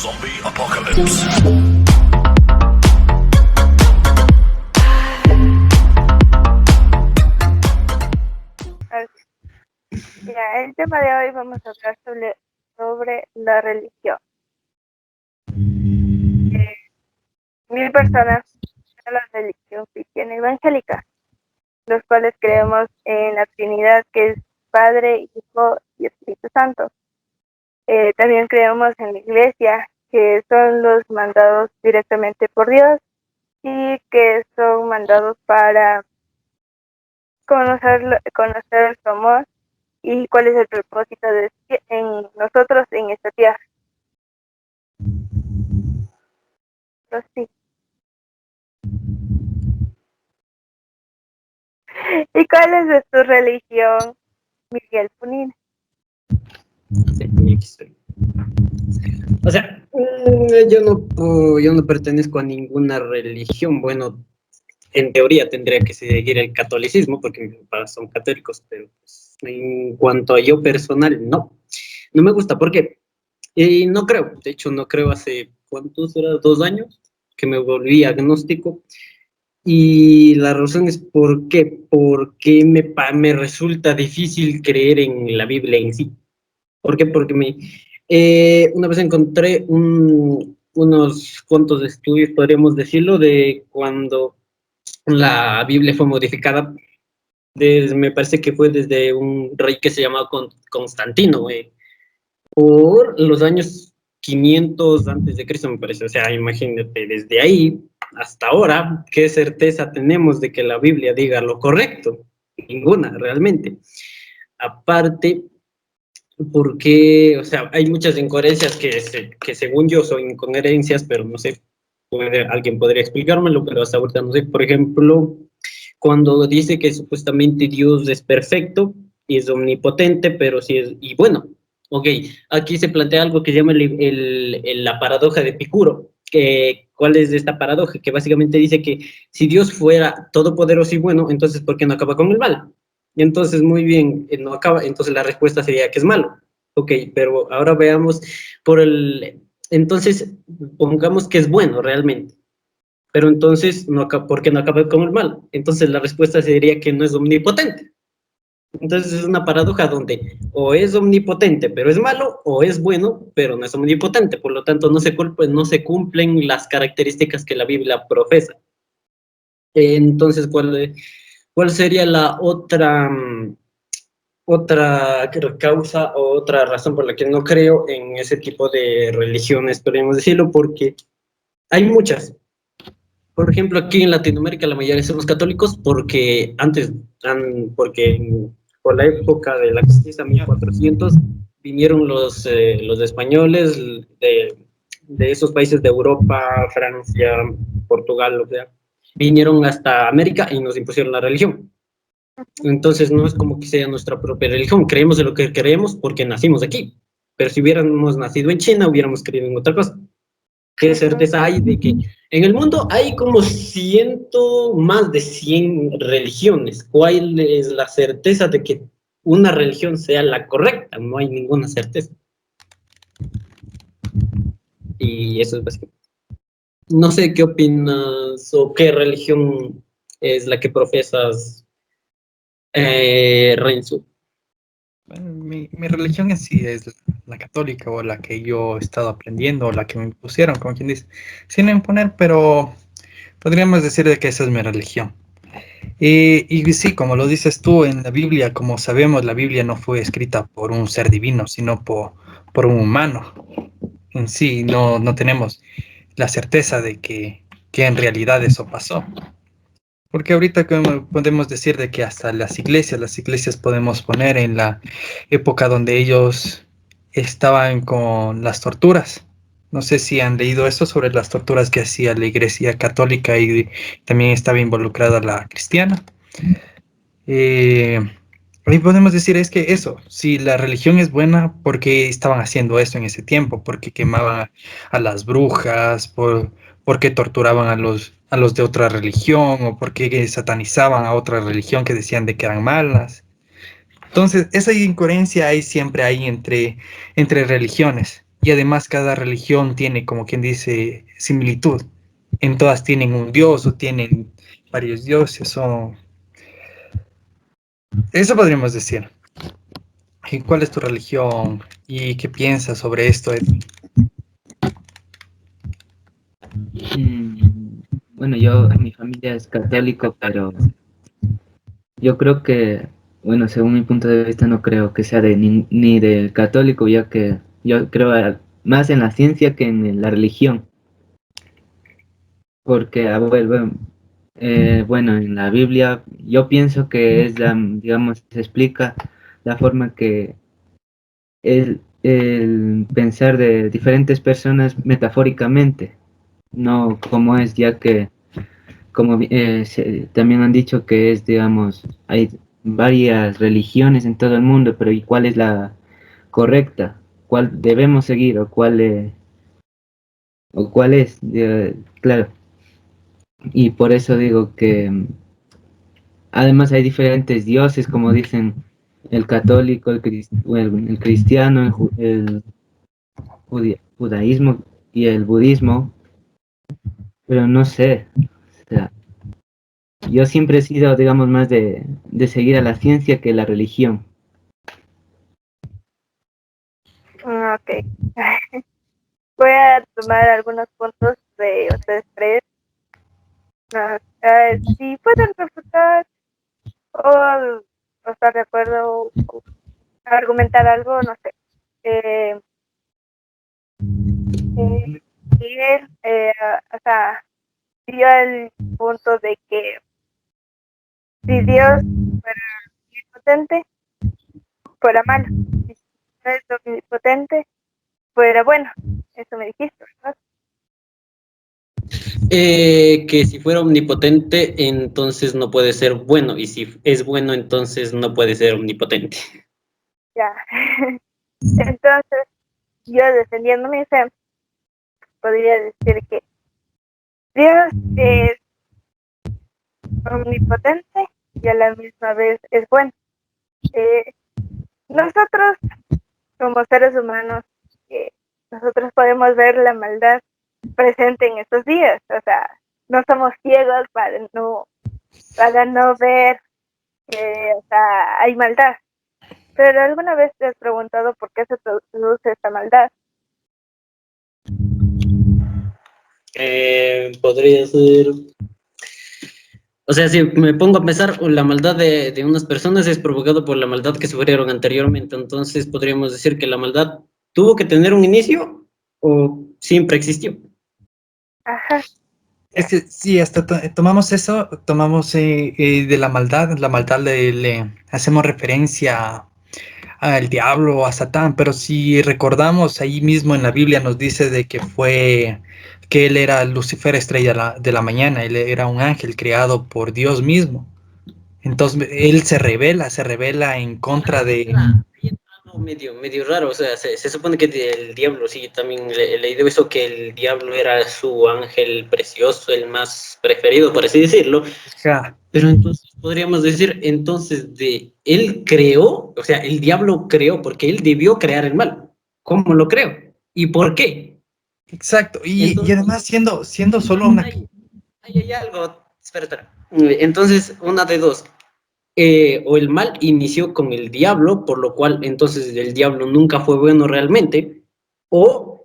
Zombie Apocalypse. Ya, el tema de hoy vamos a hablar sobre la religión. 1000 personas de la religión cristiana evangélica, los cuales creemos en la Trinidad, que es Padre, Hijo y Espíritu Santo. También creemos en la Iglesia, que son los mandados directamente por Dios y que son mandados para conocer su amor y cuál es el propósito en nosotros en esta tierra. Pues sí. ¿Y cuál es de tu religión, Miguel Punin? O sea, yo no pertenezco a ninguna religión. Bueno, en teoría tendría que seguir el catolicismo porque mis papás son católicos, pero pues, en cuanto a yo personal, no me gusta. ¿Por qué? Y no creo, de hecho no creo hace, ¿cuántos era? 2 años que me volví agnóstico. Y la razón es ¿por qué? Porque me resulta difícil creer en la Biblia en sí. ¿Por qué? Porque una vez encontré unos cuantos estudios, podríamos decirlo, de cuando la Biblia fue modificada. Me parece que fue desde un rey que se llamaba Constantino, por los años 500 antes de Cristo, me parece. O sea, imagínate, desde ahí hasta ahora, ¿qué certeza tenemos de que la Biblia diga lo correcto? Ninguna, realmente. Aparte, porque, o sea, hay muchas incoherencias que según yo son incoherencias, pero no sé, alguien podría explicármelo, pero hasta ahorita no sé. Por ejemplo, cuando dice que supuestamente Dios es perfecto y es omnipotente, pero sí es, y bueno, ok, aquí se plantea algo que se llama la paradoja de Epicuro. ¿Cuál es esta paradoja? Que básicamente dice que si Dios fuera todopoderoso y bueno, entonces ¿por qué no acaba con el mal? Y entonces, muy bien, no acaba, entonces la respuesta sería que es malo. Ok, pero ahora veamos entonces pongamos que es bueno realmente, pero entonces, ¿por qué no acaba con el mal? Entonces la respuesta sería que no es omnipotente. Entonces es una paradoja donde o es omnipotente pero es malo, o es bueno pero no es omnipotente. Por lo tanto, no se cumplen las características que la Biblia profesa. Entonces, ¿cuál sería la otra causa o otra razón por la que no creo en ese tipo de religiones, podríamos decirlo? Porque hay muchas. Por ejemplo, aquí en Latinoamérica la mayoría somos católicos porque por la época de la conquista 1400 vinieron los españoles de esos países de Europa, Francia, Portugal, o sea, vinieron hasta América y nos impusieron la religión. Entonces no es como que sea nuestra propia religión, creemos en lo que creemos porque nacimos aquí, pero si hubiéramos nacido en China hubiéramos creído en otra cosa. ¿Qué certeza hay de que en el mundo hay como más de 100 religiones? ¿Cuál es la certeza de que una religión sea la correcta? No hay ninguna certeza. Y eso es básicamente. No sé qué opinas o qué religión es la que profesas, Renzo. Bueno, mi religión en sí es la católica, o la que yo he estado aprendiendo, o la que me impusieron, como quien dice, sin imponer, pero podríamos decir de que esa es mi religión. Y sí, como lo dices tú, en la Biblia, como sabemos, la Biblia no fue escrita por un ser divino, sino por un humano. En sí, no tenemos la certeza de que en realidad eso pasó. Porque ahorita como podemos decir de que hasta las iglesias podemos poner en la época donde ellos estaban con las torturas. No sé si han leído eso sobre las torturas que hacía la iglesia católica y también estaba involucrada la cristiana. Ahí podemos decir es que eso, si la religión es buena, ¿por qué estaban haciendo eso en ese tiempo? ¿Por qué quemaban a las brujas? ¿Por qué torturaban a los de otra religión? ¿O por qué satanizaban a otra religión que decían de que eran malas? Entonces, esa incoherencia hay siempre ahí entre religiones. y además cada religión tiene, como quien dice, similitud. En todas tienen un dios o tienen varios dioses, o eso podríamos decir. ¿Y cuál es tu religión y qué piensas sobre esto, Ed? Bueno, yo, mi familia es católico, pero yo creo que, bueno, según mi punto de vista, no creo que sea ni del católico, ya que yo creo más en la ciencia que en la religión, porque, bueno, en la Biblia yo pienso que es digamos, se explica la forma que el pensar de diferentes personas metafóricamente, no como es, ya que como también han dicho que es, digamos, hay varias religiones en todo el mundo, pero ¿y cuál es la correcta? ¿Cuál debemos seguir o cuál es? Claro, y por eso digo que además hay diferentes dioses, como dicen el católico, el cristiano, el judaísmo y el budismo, pero no sé. O sea, yo siempre he sido, digamos, más de seguir a la ciencia que la religión. Ok. Voy a tomar algunos puntos de ustedes tres. No, si pueden refutar o estar de acuerdo o argumentar algo, no sé. Eh, Miguel, o sea, dio el punto de que si Dios fuera omnipotente, fuera malo. Y si no es omnipotente, fuera bueno. Eso me dijiste, ¿verdad? Que si fuera omnipotente, entonces no puede ser bueno, y si es bueno, entonces no puede ser omnipotente. Ya. Entonces, yo defendiendo mi fe, podría decir que Dios es omnipotente y a la misma vez es bueno. Eh, Nosotros, como seres humanos, nosotros podemos ver la maldad presente en estos días. O sea, no somos ciegos para no ver que, o sea, hay maldad. Pero ¿alguna vez te has preguntado por qué se produce esta maldad? Podría ser. O sea, si me pongo a pensar, la maldad de unas personas es provocada por la maldad que sufrieron anteriormente. Entonces podríamos decir que la maldad tuvo que tener un inicio o siempre existió. Ajá, Es que sí, hasta tomamos eso, tomamos de la maldad le hacemos referencia al diablo o a Satán, pero si recordamos, ahí mismo en la Biblia nos dice de que él era Lucifer, estrella de la mañana, él era un ángel creado por Dios mismo. Entonces él se revela en contra de... Ahí entra algo medio raro, o sea, se supone que el diablo, sí, también he leído eso, que el diablo era su ángel precioso, el más preferido, por así decirlo. Ja, Pero entonces podríamos decir, entonces, él creó, o sea, el diablo creó, porque él debió crear el mal. ¿Cómo lo creó? ¿Y por qué? exacto, y Entonces, además siendo solo una... hay algo, espera. Entonces, una de dos. O el mal inició con el diablo, por lo cual entonces el diablo nunca fue bueno realmente, o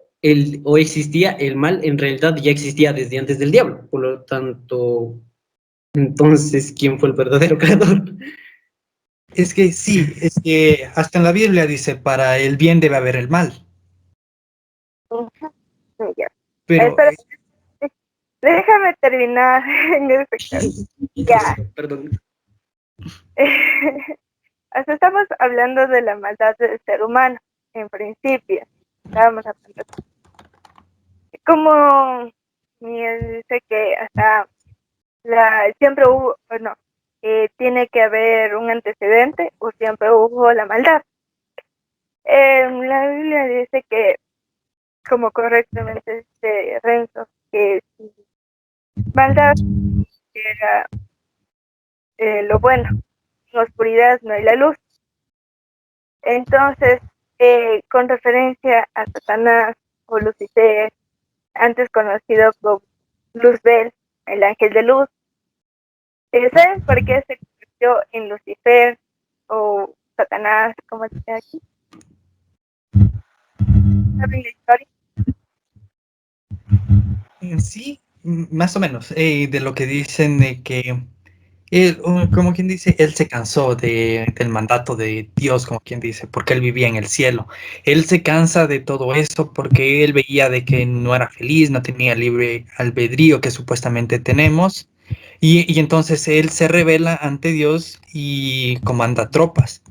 existía el mal, en realidad ya existía desde antes del diablo. Por lo tanto, entonces, ¿quién fue el verdadero creador? Es que sí, es que hasta en la Biblia dice, para el bien debe haber el mal, ujú, ya. pero Espera, déjame terminar en este caso. Ya. Perdón. Hasta estamos hablando de la maldad del ser humano, en principio. Estábamos hablando. Como Miguel dice que hasta siempre hubo, bueno, tiene que haber un antecedente o siempre hubo la maldad. La Biblia dice que, como correctamente dice Renzo, que maldad era lo bueno, en oscuridad no hay la luz. Entonces, con referencia a Satanás o Lucifer, antes conocido como Luzbel, el ángel de luz. ¿Saben por qué se convirtió en Lucifer o Satanás, como dice aquí? ¿Saben la historia? Sí, más o menos, de lo que dicen de que él, como quien dice, él se cansó del mandato de Dios, como quien dice, porque él vivía en el cielo. Él se cansa de todo eso porque él veía de que no era feliz, no tenía libre albedrío que supuestamente tenemos. Y entonces él se revela ante Dios y comanda tropas.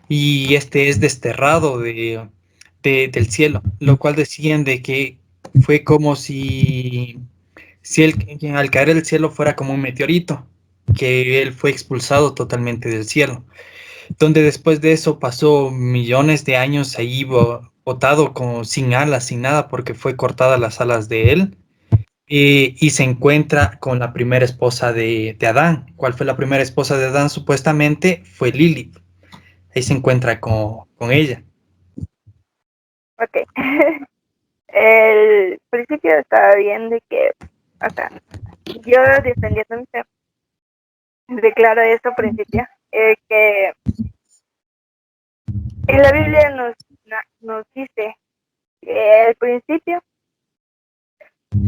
Y este es desterrado del cielo, lo cual decían de que fue como si él, al caer del cielo fuera como un meteorito, que él fue expulsado totalmente del cielo, donde después de eso pasó millones de años ahí botado como sin alas, sin nada, porque fue cortadas las alas de él, y se encuentra con la primera esposa de Adán. ¿Cuál fue la primera esposa de Adán? Supuestamente fue Lilith. Ahí se encuentra con ella. Ok. El principio estaba bien de que, o sea, yo defendiéndome, declaro esto principio, que en la Biblia nos dice que al principio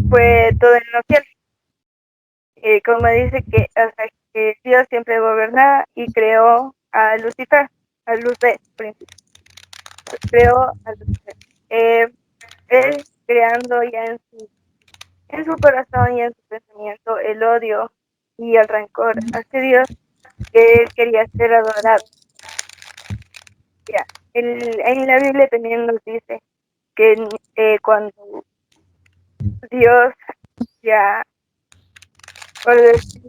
fue todo en los cielos. Como dice que, o sea, que Dios siempre gobernaba y creó a Lucifer, a luz de principio. Creó a Lucifer. Él creando ya en su corazón y en su pensamiento el odio y el rencor hacia Dios, que él quería ser adorado. Ya. En la Biblia también nos dice que cuando Dios ya, por decir,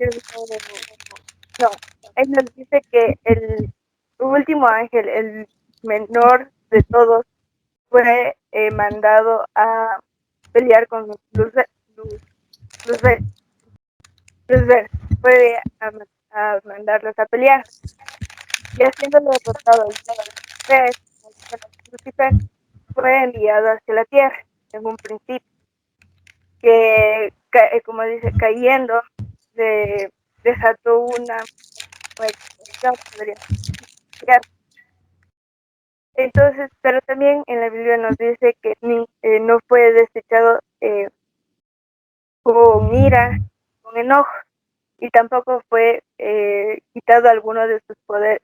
no, él nos dice que el último ángel, el menor de todos, fue mandado a pelear con Luzbel. Luzbel fue a mandarlos a pelear. Y haciéndolo derrotado Lucifer fue enviado hacia la tierra en un principio, que como dice, cayendo, desató una explosión, podría decir. Entonces, pero también en la Biblia nos dice que no fue desechado con ira, con enojo, y tampoco fue quitado alguno de sus poderes,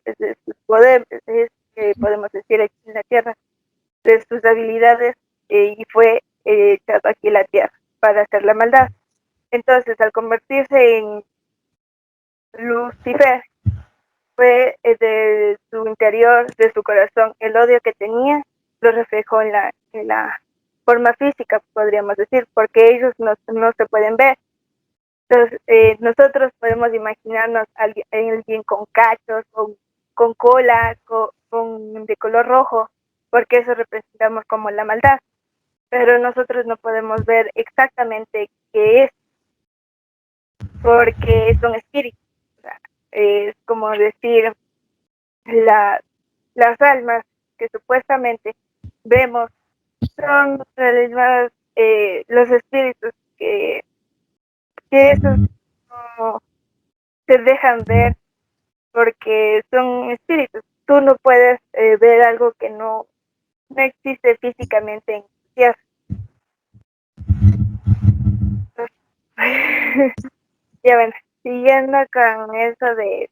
podemos decir aquí en la tierra, de sus habilidades, y fue echado aquí en la tierra para hacer la maldad. Entonces, al convertirse en Lucifer, fue de su interior, de su corazón, el odio que tenía, lo reflejó en la forma física, podríamos decir, porque ellos no se pueden ver. Entonces, nosotros podemos imaginarnos a alguien con cachos, con cola, de color rojo, porque eso representamos como la maldad. Pero nosotros no podemos ver exactamente qué es, porque son espíritus. O sea, es como decir, las almas que supuestamente vemos son realizadas, los espíritus que esos no se dejan ver porque son espíritus. Tú no puedes ver algo que no existe físicamente en tu tierra. Ya ven, siguiendo con eso de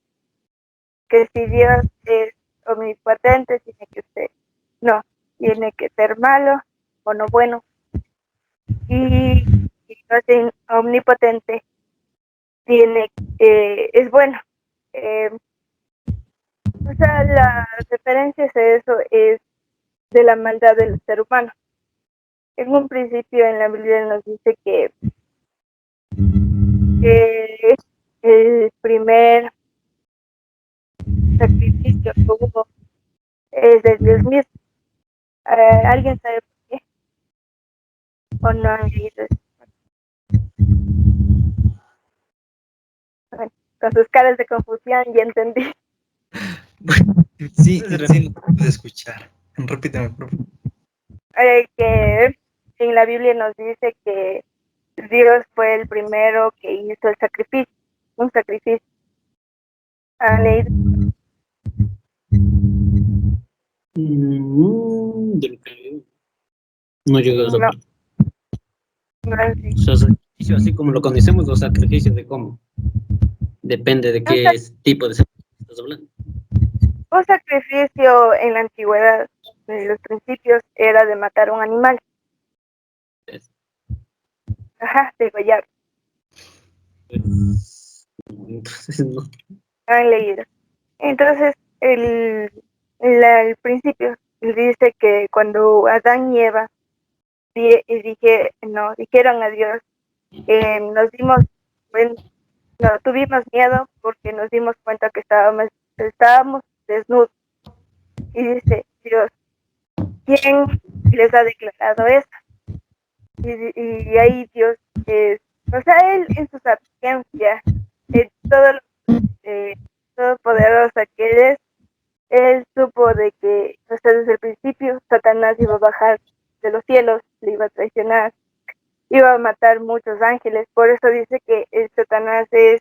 que si Dios es omnipotente, tiene que ser malo o no bueno. Y si Dios es omnipotente, es bueno. O sea, la referencia a eso es de la maldad del ser humano. En un principio en la Biblia nos dice que el primer sacrificio que hubo es de Dios mismo. ¿Alguien sabe por qué? ¿O no han leído eso? Bueno, con sus caras de confusión ya entendí. Sí, sí, no puedo escuchar. Repíteme, por favor. Que en la Biblia nos dice que Dios fue el primero que hizo el sacrificio, un sacrificio. ¿Han leído? De lo que leo, no llegó a esa No, parte. no han leído. O sea, sacrificio así como lo conocemos, o sacrificio de cómo. Depende de Un, qué tipo de sacrificio estás hablando. un sacrificio en la antigüedad, en los principios, era de matar un animal. Ajá, degollar. Entonces, no. Han leído. Entonces, el principio dice que cuando Adán y Eva dijeron a Dios, nos dimos cuenta, no, tuvimos miedo porque nos dimos cuenta que estábamos desnudos. Y dice Dios, ¿quién les ha declarado eso? Y ahí Dios o sea, Él en su sapiencia, todo todopoderosa que Él supo de que, o sea, desde el principio, Satanás iba a bajar de los cielos, le iba a traicionar, iba a matar muchos ángeles. Por eso dice que el Satanás es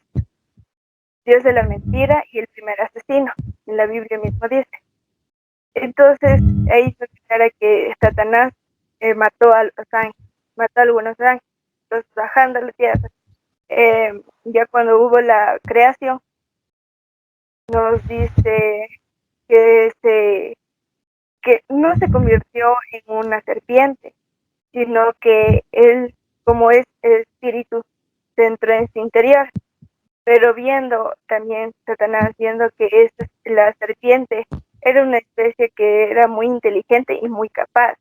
Dios de la mentira y el primer asesino. En la Biblia mismo dice. Entonces, ahí se declara que Satanás mató a los ángeles, mató a algunos ángeles, los bajando a la tierra. Ya cuando hubo la creación, nos dice que que no se convirtió en una serpiente, sino que él, como es el espíritu, se entró en su interior. Pero viendo también Satanás, viendo que la serpiente era una especie que era muy inteligente y muy capaz.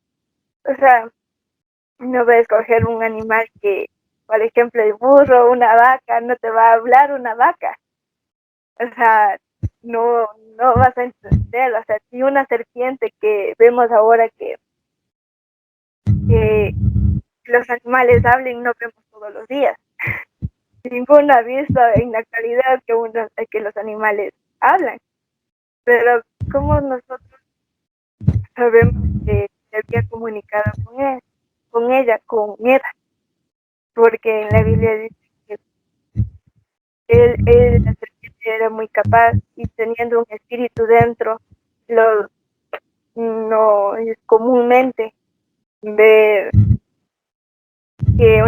O sea, no va a escoger un animal que, por ejemplo, el burro, una vaca, no te va a hablar una vaca. O sea, no vas a entender. O sea, si una serpiente que vemos ahora que los animales hablen, no vemos todos los días. Ninguno ha visto en la actualidad que los animales hablan. Pero ¿cómo nosotros sabemos que se había comunicado con ella, con Eva? Porque en la Biblia dice que la serpiente era muy capaz y teniendo un espíritu dentro, no es comúnmente ver que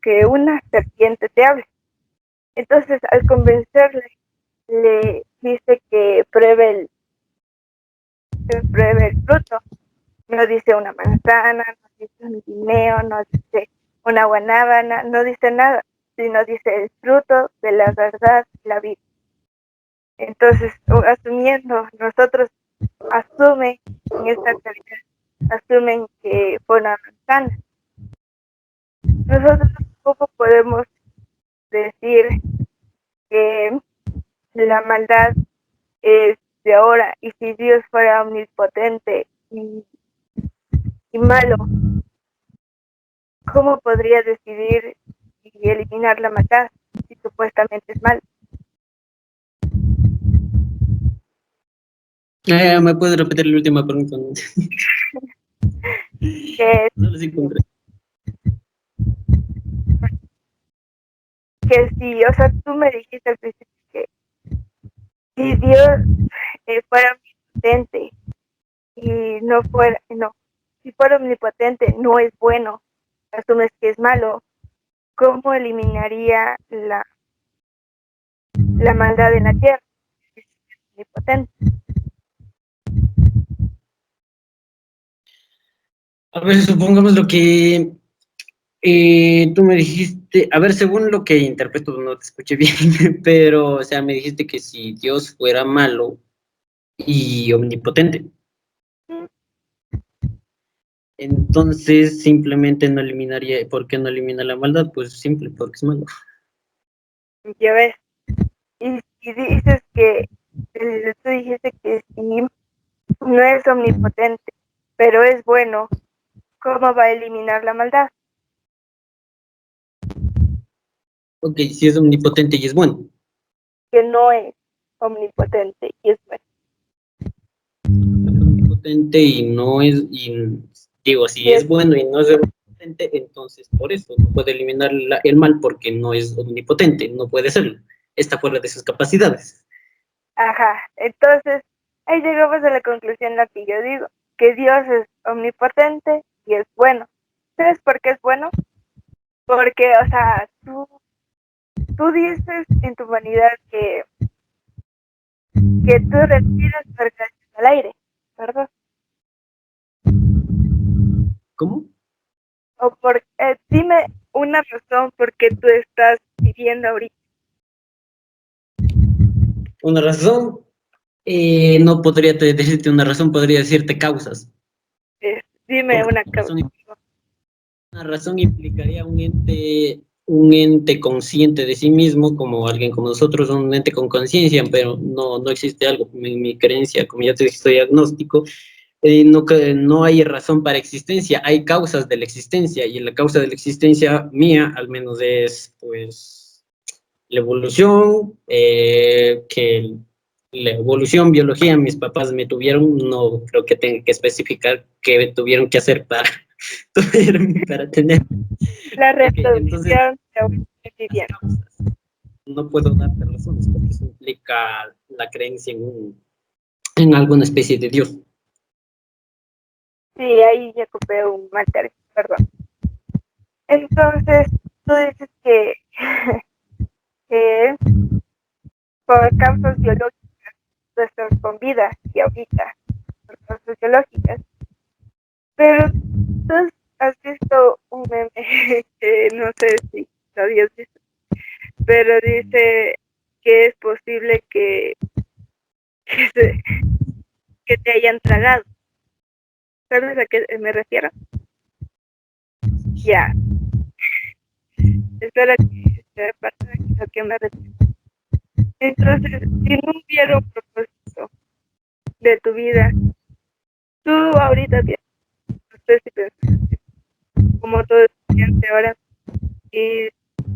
que una serpiente te hable. Entonces, al convencerle, le dice que pruebe el fruto. No dice una manzana, no dice un guineo, no dice una guanábana, no dice nada, sino dice el fruto de la verdad y la vida. Entonces, asumiendo, nosotros asumen en esta actualidad, asumen que fue una manzana. Nosotros tampoco podemos decir que la maldad es de ahora, y si Dios fuera omnipotente y malo, ¿cómo podría decidir y eliminar la maldad si supuestamente es malo? ¿Me puedes repetir la última pregunta? No, Que, no lo sé concreto. que si, o sea, tú me dijiste al principio que si Dios fuera omnipotente y si fuera omnipotente no es bueno, asumes que es malo, ¿cómo eliminaría la maldad en la tierra? Si es omnipotente. A ver, supongamos lo que tú me dijiste, a ver, según lo que interpreto, no te escuché bien, pero, o sea, me dijiste que si Dios fuera malo y omnipotente, entonces simplemente no eliminaría, ¿por qué no elimina la maldad? Pues simple, porque es malo. Ya ves, y dices que tú dijiste que si no es omnipotente, pero es bueno, ¿cómo va a eliminar la maldad? Ok, si es omnipotente y es bueno. Que no es omnipotente y es bueno. omnipotente y no es, y digo, si Sí, es bueno y no es omnipotente, entonces por eso no puede eliminar el mal porque no es omnipotente, no puede serlo, está fuera de sus capacidades. ajá, entonces ahí llegamos a la conclusión la que yo digo, que Dios es omnipotente y es bueno. ¿Sabes por qué es bueno? Porque, o sea, tú dices en tu humanidad que tú respiras por gracias al aire, ¿verdad? ¿Cómo? O por, dime una razón por qué tú estás viviendo ahorita. Una razón, no podría decirte una razón, podría decirte causas. Dime Porque una causa. una razón implicaría un ente consciente de sí mismo, como alguien como nosotros, un ente con conciencia, pero no existe algo, en mi creencia, como ya te dije, soy agnóstico, no hay razón para existencia, hay causas de la existencia, y la causa de la existencia mía, al menos, es, pues, la evolución, que la evolución, biología, mis papás me tuvieron, no creo que tenga que especificar qué tuvieron que hacer para, para tener. La Ok, entonces, reproducción de las vivienda. causas. No puedo darte razones porque eso implica la creencia en alguna especie de Dios. Sí, ahí ya ocupé un mal término, perdón. Entonces, tú dices que por causas biológicas tú estás con vida y ahorita, por causas biológicas. Pero tú has visto un meme que no sé si lo habías visto, pero dice que es posible que, se- que te hayan tragado. ¿Sabes a qué me refiero? Ya, eso es a qué me refiero. Entonces, si no hubiera un propósito de tu vida, tú ahorita tienes, no sé si piensas, como todo estudiante ahora, y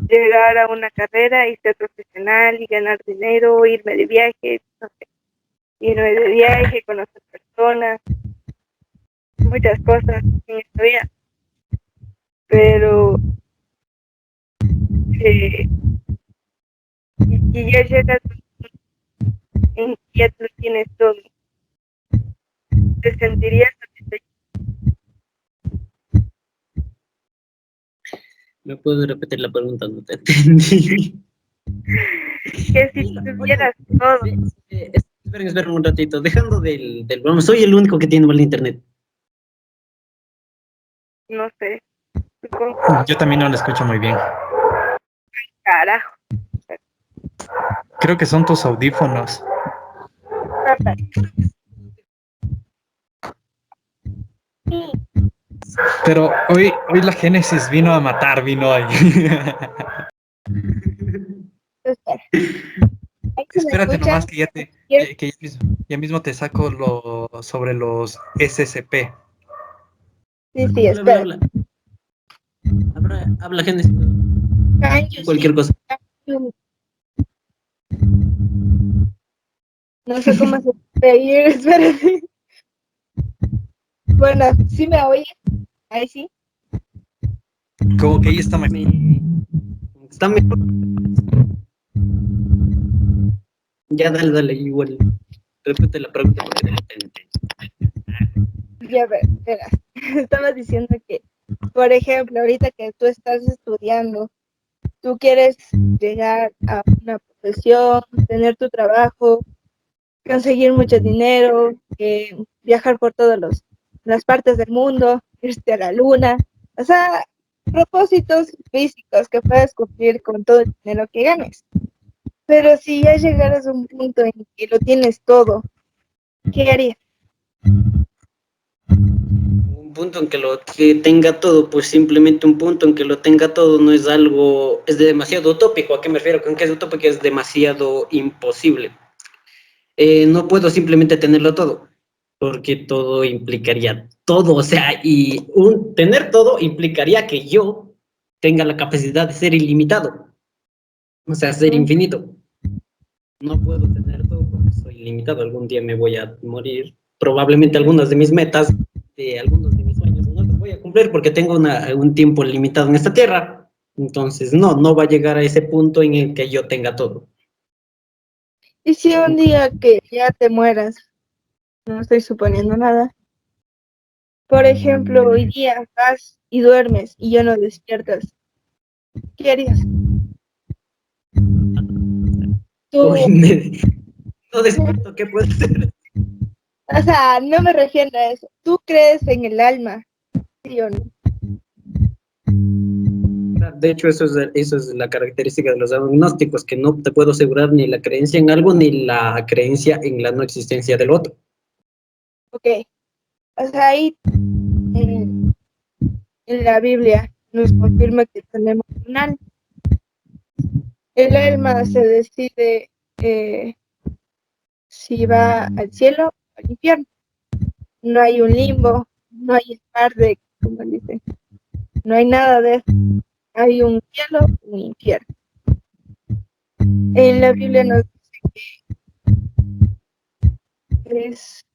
llegar a una carrera y ser profesional y ganar dinero, irme de viaje, no sé, irme de viaje, conocer personas, muchas cosas en esta vida, pero eh, y ya llegas en que ya tú tienes todo, te sentirías satisfecho. ¿Me puedo repetir la pregunta? No te entendí. Que si Oye, tuvieras todo, esperen un ratito. Dejando del broma, soy el único que tiene mal internet. no sé, supongo, Yo también no lo escucho muy bien. carajo, Creo que son tus audífonos. papá. Sí, Pero hoy la Génesis vino a matar, vino hoy. espera, ahí se me Espérate escucha. nomás que ya mismo te saco sobre los SCP. Sí, sí, Habla, habla, espera. habla. Habla, Génesis. Ay, yo Cualquier sí. cosa. No sé cómo se puede ir, espérate. Bueno, ¿sí me oye? Ahí sí. Como que ahí está mejor. Está mejor. Ya, dale, igual. Repite la pregunta porque no te entendí. Ya verás. Estaba diciendo que, por ejemplo, ahorita que tú estás estudiando, tú quieres llegar a una profesión, tener tu trabajo, conseguir mucho dinero, viajar por todas las partes del mundo, irte a la luna, o sea, propósitos físicos que puedes cumplir con todo el dinero que ganes. Pero si ya llegaras a un punto en que lo tienes todo, ¿qué harías? Un punto en que lo que tenga todo, pues simplemente un punto en que lo tenga todo no es algo, es demasiado utópico. ¿A qué me refiero con que es utópico? Es demasiado imposible. No puedo simplemente tenerlo todo, porque todo implicaría todo, o sea, y tener todo implicaría que yo tenga la capacidad de ser ilimitado, o sea, ser infinito. No puedo tener todo porque soy limitado, algún día me voy a morir probablemente algunas de mis metas, algunos de mis sueños, no los voy a cumplir porque tengo un tiempo limitado en esta tierra. Entonces, no va a llegar a ese punto en el que yo tenga todo. Y si un día que ya te mueras, no estoy suponiendo nada, por ejemplo, hoy día vas y duermes y ya no despiertas, ¿qué harías? Tú, Uy, no despierto, ¿qué puede ser? o sea, no me refiero a eso. ¿Tú crees en el alma? ¿Sí o no? De hecho, eso es la característica de los agnósticos, que no te puedo asegurar ni la creencia en algo ni la creencia en la no existencia del otro. Ok. O sea, ahí en la Biblia nos confirma que tenemos un alma. El alma se decide si va al cielo o al infierno. No hay un limbo, no hay par de, como dicen, no hay nada de eso. Hay un cielo, un infierno. En la Biblia nos dice que es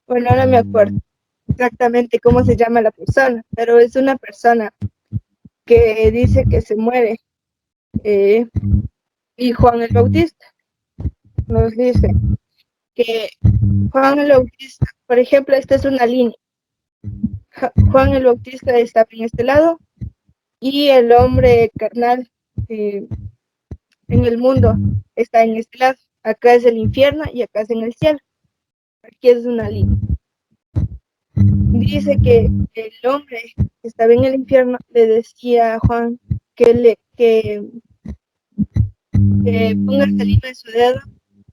bueno, ahora me acuerdo exactamente cómo se llama la persona, pero es una persona que dice que se muere. Y Juan el Bautista nos dice que Juan el Bautista, por ejemplo, esta es una línea. Juan el Bautista estaba en este lado y el hombre carnal en el mundo está en este lado. Acá es el infierno y acá es en el cielo. Aquí es una línea. Dice que el hombre que estaba en el infierno le decía a Juan que ponga saliva en su dedo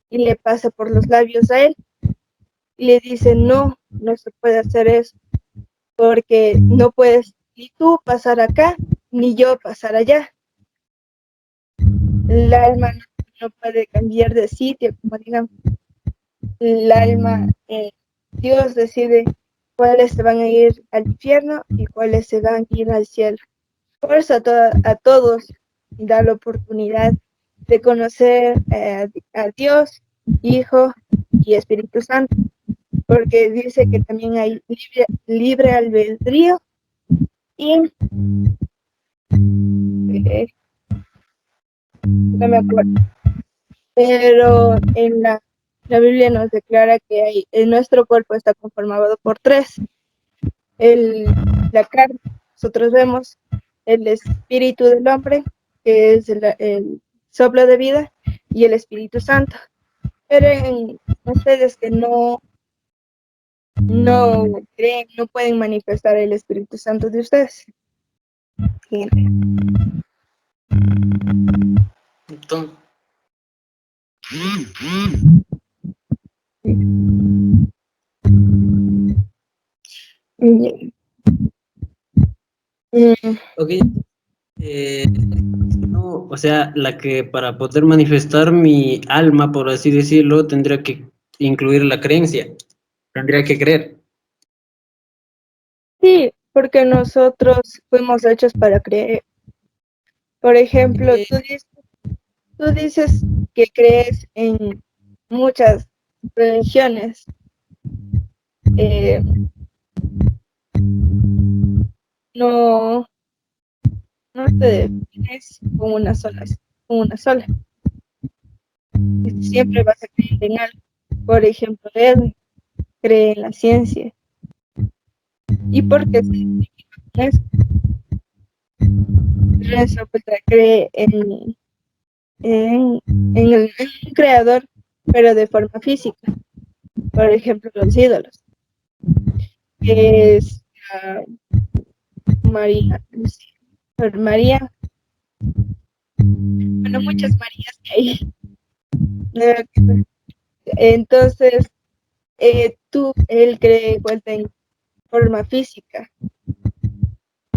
y le pasa por los labios a él. Y le dice, no se puede hacer eso, porque no puedes ni tú pasar acá, ni yo pasar allá. El alma no puede cambiar de sitio, como digamos. El alma, Dios decide cuáles se van a ir al infierno y cuáles se van a ir al cielo. Por eso a todos da la oportunidad de conocer a Dios, Hijo y Espíritu Santo, porque dice que también hay libre albedrío y no me acuerdo, pero en la Biblia nos declara que nuestro cuerpo está conformado por tres: la carne, nosotros vemos el espíritu del hombre, que es el soplo de vida, y el Espíritu Santo. Pero en ustedes que no creen, no pueden manifestar el Espíritu Santo de ustedes. Entonces, ok, no, o sea, la que para poder manifestar mi alma, por así decirlo, tendría que incluir la creencia, tendría que creer. Sí, porque nosotros fuimos hechos para creer. Por ejemplo, tú dices que crees en muchas religiones. No, no te defines con una sola. Siempre vas a creer en algo. Por ejemplo, Edwin cree en la ciencia. ¿Y por qué se identifica con eso? Eso pues, cree en un creador, pero de forma física. Por ejemplo, los ídolos. Es María, María, bueno, muchas Marías que hay. Entonces, él cree vuelta en forma física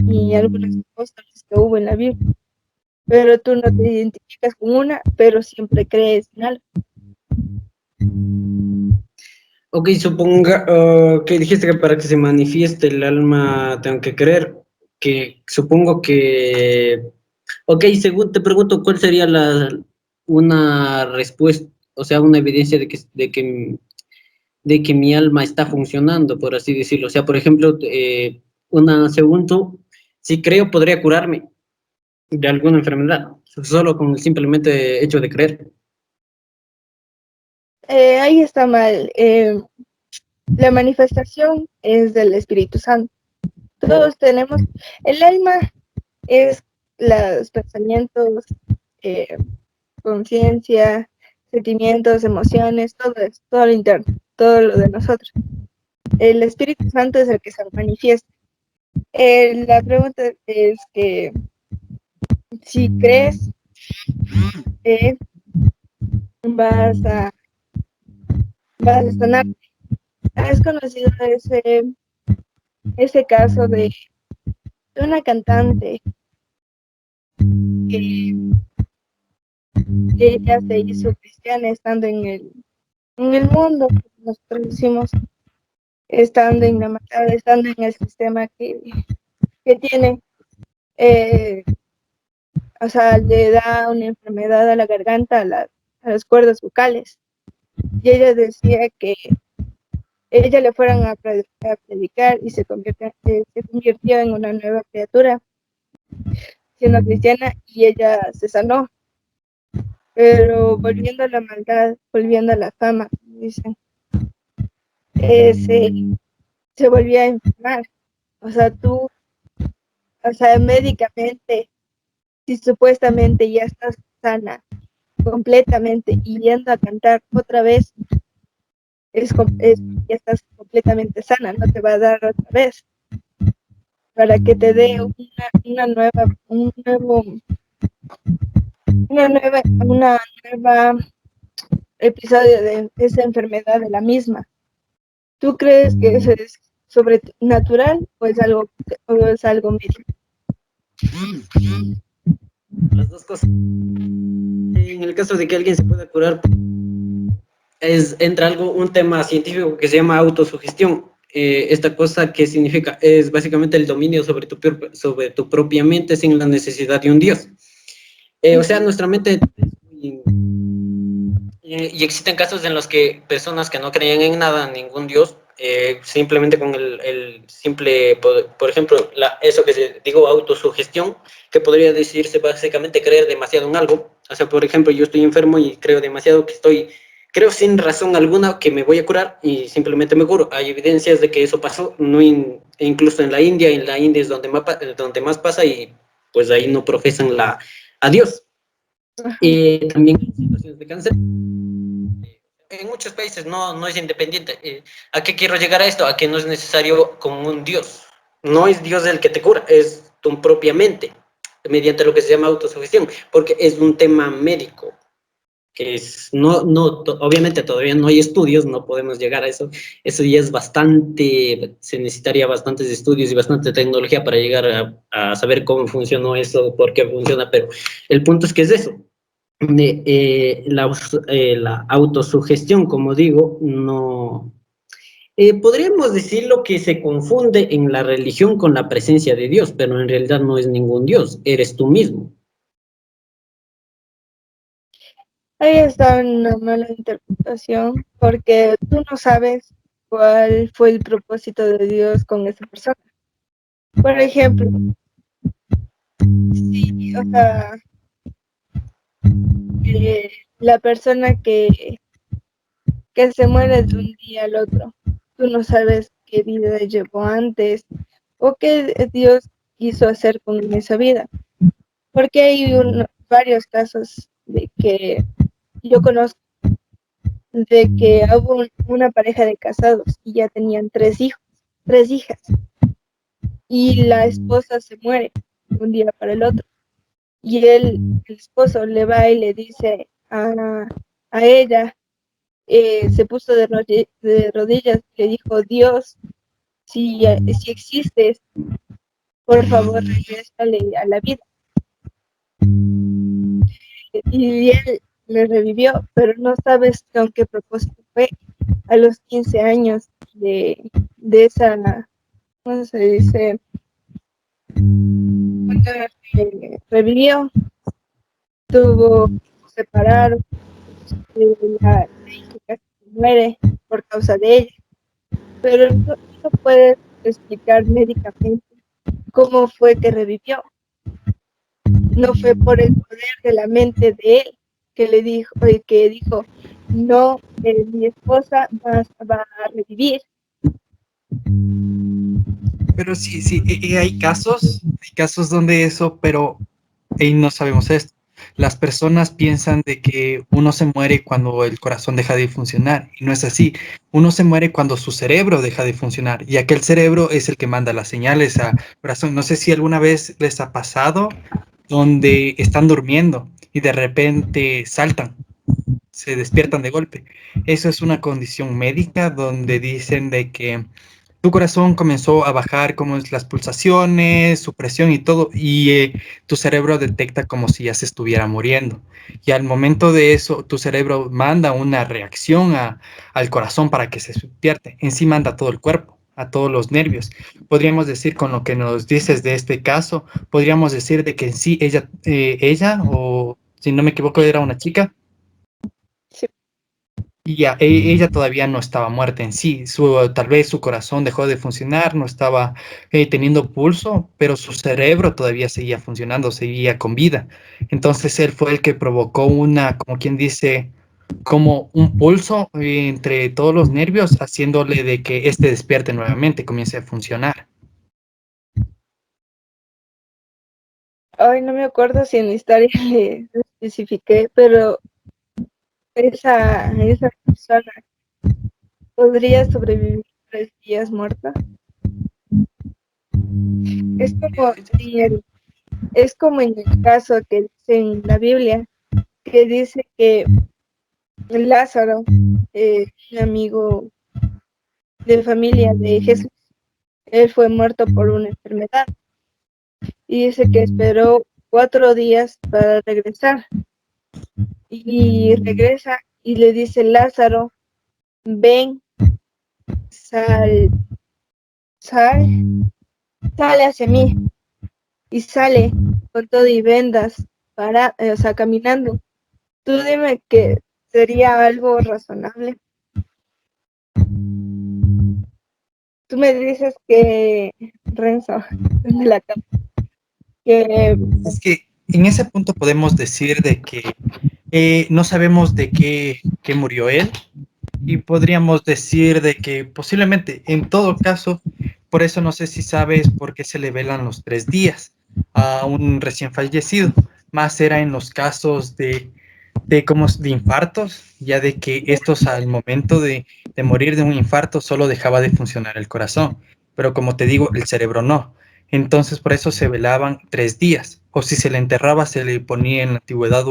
y algunas cosas que hubo en la Biblia, pero tú no te identificas con una, pero siempre crees en algo. Ok, suponga que dijiste que para que se manifieste el alma tengo que creer, que supongo que... Ok, según te pregunto, ¿cuál sería una respuesta, o sea, una evidencia de que mi alma está funcionando, por así decirlo. O sea, por ejemplo, según tú, si creo, podría curarme de alguna enfermedad, solo con el simplemente hecho de creer. Ahí está mal. La manifestación es del Espíritu Santo. Todos tenemos, el alma es los pensamientos, conciencia, sentimientos, emociones, todo eso, todo lo interno, todo lo de nosotros. El Espíritu Santo es el que se manifiesta. La pregunta es que si crees, vas a, vas a sanar. ¿Has conocido ese caso de una cantante que ella se hizo cristiana estando en el mundo, como nosotros decimos, estando en la maldad, estando en el sistema que tiene, o sea, le da una enfermedad a la garganta, a las cuerdas vocales. Y ella decía que ella le fueran a predicar y se convirtió en una nueva criatura, siendo cristiana, y ella se sanó. Pero volviendo a la maldad, volviendo a la fama, dicen, se volvía a enfermar. O sea, o sea, médicamente, si supuestamente ya estás sana completamente y yendo a cantar otra vez, ya estás completamente sana, no te va a dar otra vez, para que te dé una nueva, una nueva episodio de esa enfermedad de la misma. ¿Tú crees que eso es sobrenatural o es algo médico? Las dos cosas. En el caso de que alguien se pueda curar, entra un tema científico que se llama autosugestión. Esta cosa que significa es básicamente el dominio sobre tu propia mente sin la necesidad de un Dios. O sea, nuestra mente y existen casos en los que personas que no creían en nada, ningún Dios, simplemente con el simple, por ejemplo, eso que digo, autosugestión, que podría decirse básicamente creer demasiado en algo. O sea, por ejemplo, yo estoy enfermo y creo demasiado creo sin razón alguna que me voy a curar y simplemente me curo. Hay evidencias de que eso pasó, no incluso en la India es donde más pasa y pues ahí no profesan a Dios. También en situaciones de cáncer. En muchos países no es independiente. ¿A qué quiero llegar a esto? A que no es necesario con un Dios. No es Dios el que te cura, es tu propia mente, mediante lo que se llama autosugestión, porque es un tema médico, que obviamente todavía no hay estudios, no podemos llegar a eso. Eso ya es se necesitaría bastantes estudios y bastante tecnología para llegar a saber cómo funcionó eso, por qué funciona, pero el punto es que es eso. La autosugestión, como digo, no. Podríamos decirlo que se confunde en la religión con la presencia de Dios, pero en realidad no es ningún Dios, eres tú mismo. Ahí está una mala interpretación, porque tú no sabes cuál fue el propósito de Dios con esa persona. Por ejemplo, si, o sea, la persona que se muere de un día al otro, tú no sabes qué vida llevó antes o qué Dios quiso hacer con esa vida. Porque hay varios casos de que yo conozco, de que hubo una pareja de casados y ya tenían 3 hijas, y la esposa se muere de un día para el otro. Y el esposo le va y le dice a ella, se puso de rodillas y le dijo: Dios, si existes, por favor, regrésale a la vida. Y él le revivió, pero no sabes con qué propósito fue. A los 15 años de esa, ¿cómo se dice? Cuando revivió, se separaron, la hija casi muere por causa de ella, pero no puedes explicar médicamente cómo fue que revivió. No fue por el poder de la mente de él que dijo, no, mi esposa va a revivir. Pero sí, sí, hay casos donde eso, pero ahí no sabemos esto. Las personas piensan de que uno se muere cuando el corazón deja de funcionar, y no es así. Uno se muere cuando su cerebro deja de funcionar, y aquel cerebro es el que manda las señales al corazón. No sé si alguna vez les ha pasado donde están durmiendo y de repente saltan, se despiertan de golpe. Eso es una condición médica donde dicen de que tu corazón comenzó a bajar como es las pulsaciones, su presión y todo, y tu cerebro detecta como si ya se estuviera muriendo. Y al momento de eso, tu cerebro manda una reacción al corazón para que se despierte. En sí manda a todo el cuerpo, a todos los nervios. Podríamos decir, con lo que nos dices de este caso, podríamos decir de que en sí ella, o si no me equivoco, era una chica, Sí. y ya, ella todavía no estaba muerta en sí. Tal vez su corazón dejó de funcionar, no estaba teniendo pulso, pero su cerebro todavía seguía funcionando, seguía con vida. Entonces él fue el que provocó una, como quien dice, como un pulso entre todos los nervios, haciéndole de que este despierte nuevamente, comience a funcionar. Hoy no me acuerdo si en la historia le especifiqué, pero esa persona podría sobrevivir 3 días muerta. Es como si es como en el caso que dice en la Biblia, que dice que Lázaro, un amigo de familia de Jesús, él fue muerto por una enfermedad y dice que esperó 4 días para regresar y regresa y le dice Lázaro, ven, sal, sal, sale hacia mí y sale con todo y vendas o sea, caminando. Tú dime que sería algo razonable. Tú me dices que, Renzo, de la cama, que Es que en ese punto podemos decir de que no sabemos de qué murió él, y podríamos decir de que posiblemente, en todo caso, por eso no sé si sabes por qué se le velan los 3 días a un recién fallecido, más era en los casos de infartos, ya de que estos al momento de morir de un infarto solo dejaba de funcionar el corazón, pero como te digo, el cerebro no. Entonces por eso se velaban 3 días, o si se le enterraba se le ponía en la antigüedad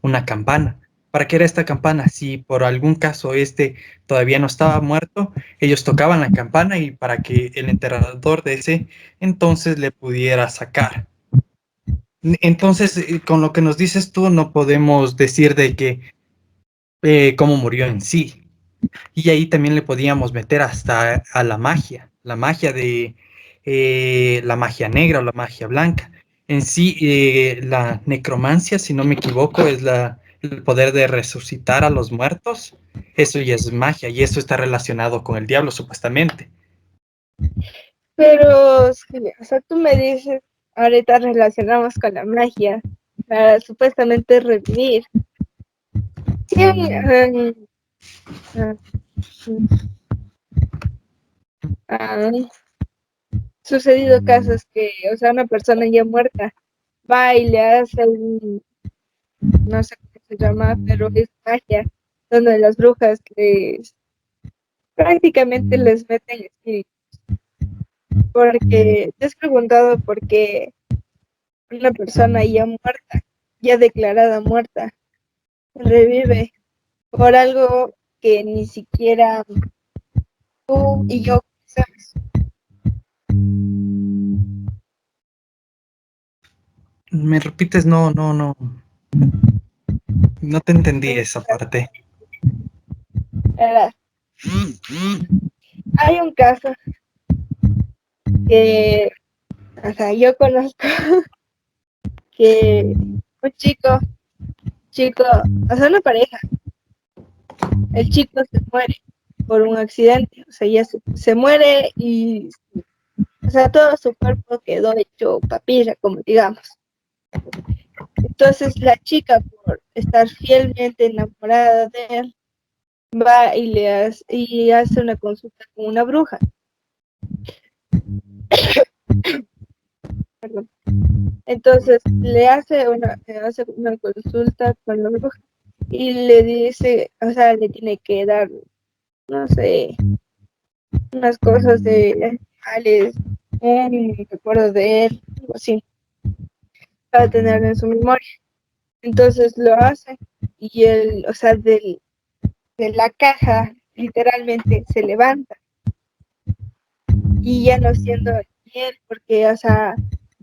una campana. ¿Para qué era esta campana? Si por algún caso este todavía no estaba muerto, ellos tocaban la campana y para que el enterrador de ese entonces le pudiera sacar. Entonces, con lo que nos dices tú, no podemos decir de que cómo murió en sí. Y ahí también le podíamos meter hasta a la magia de la magia negra o la magia blanca. En sí, la necromancia, si no me equivoco, es el poder de resucitar a los muertos. Eso ya es magia y eso está relacionado con el diablo, supuestamente. pero, sí, o sea, tú me dices, ahorita relacionamos con la magia, para supuestamente revivir. Sí, ah, han sucedido casos que, o sea, una persona ya muerta va y le hace no sé cómo se llama, pero es magia, donde las brujas prácticamente les meten espíritu. Porque te has preguntado por qué una persona ya muerta, ya declarada muerta, revive por algo que ni siquiera tú y yo sabes. ¿Me repites? No, no, no. No te entendí esa parte. Hay un caso que, o sea, yo conozco que un chico, o sea, una pareja, el chico se muere por un accidente, o sea, ya se muere y, o sea, todo su cuerpo quedó hecho papilla, como digamos. Entonces la chica, por estar fielmente enamorada de él, va y hace una consulta con una bruja. Perdón. Entonces hace una consulta con la bruja y le dice, o sea, le tiene que dar, no sé, unas cosas de animales, un recuerdo de él, algo así, para tenerlo en su memoria. Entonces lo hace y él, o sea, de la caja literalmente se levanta y ya no siendo él, porque, o sea,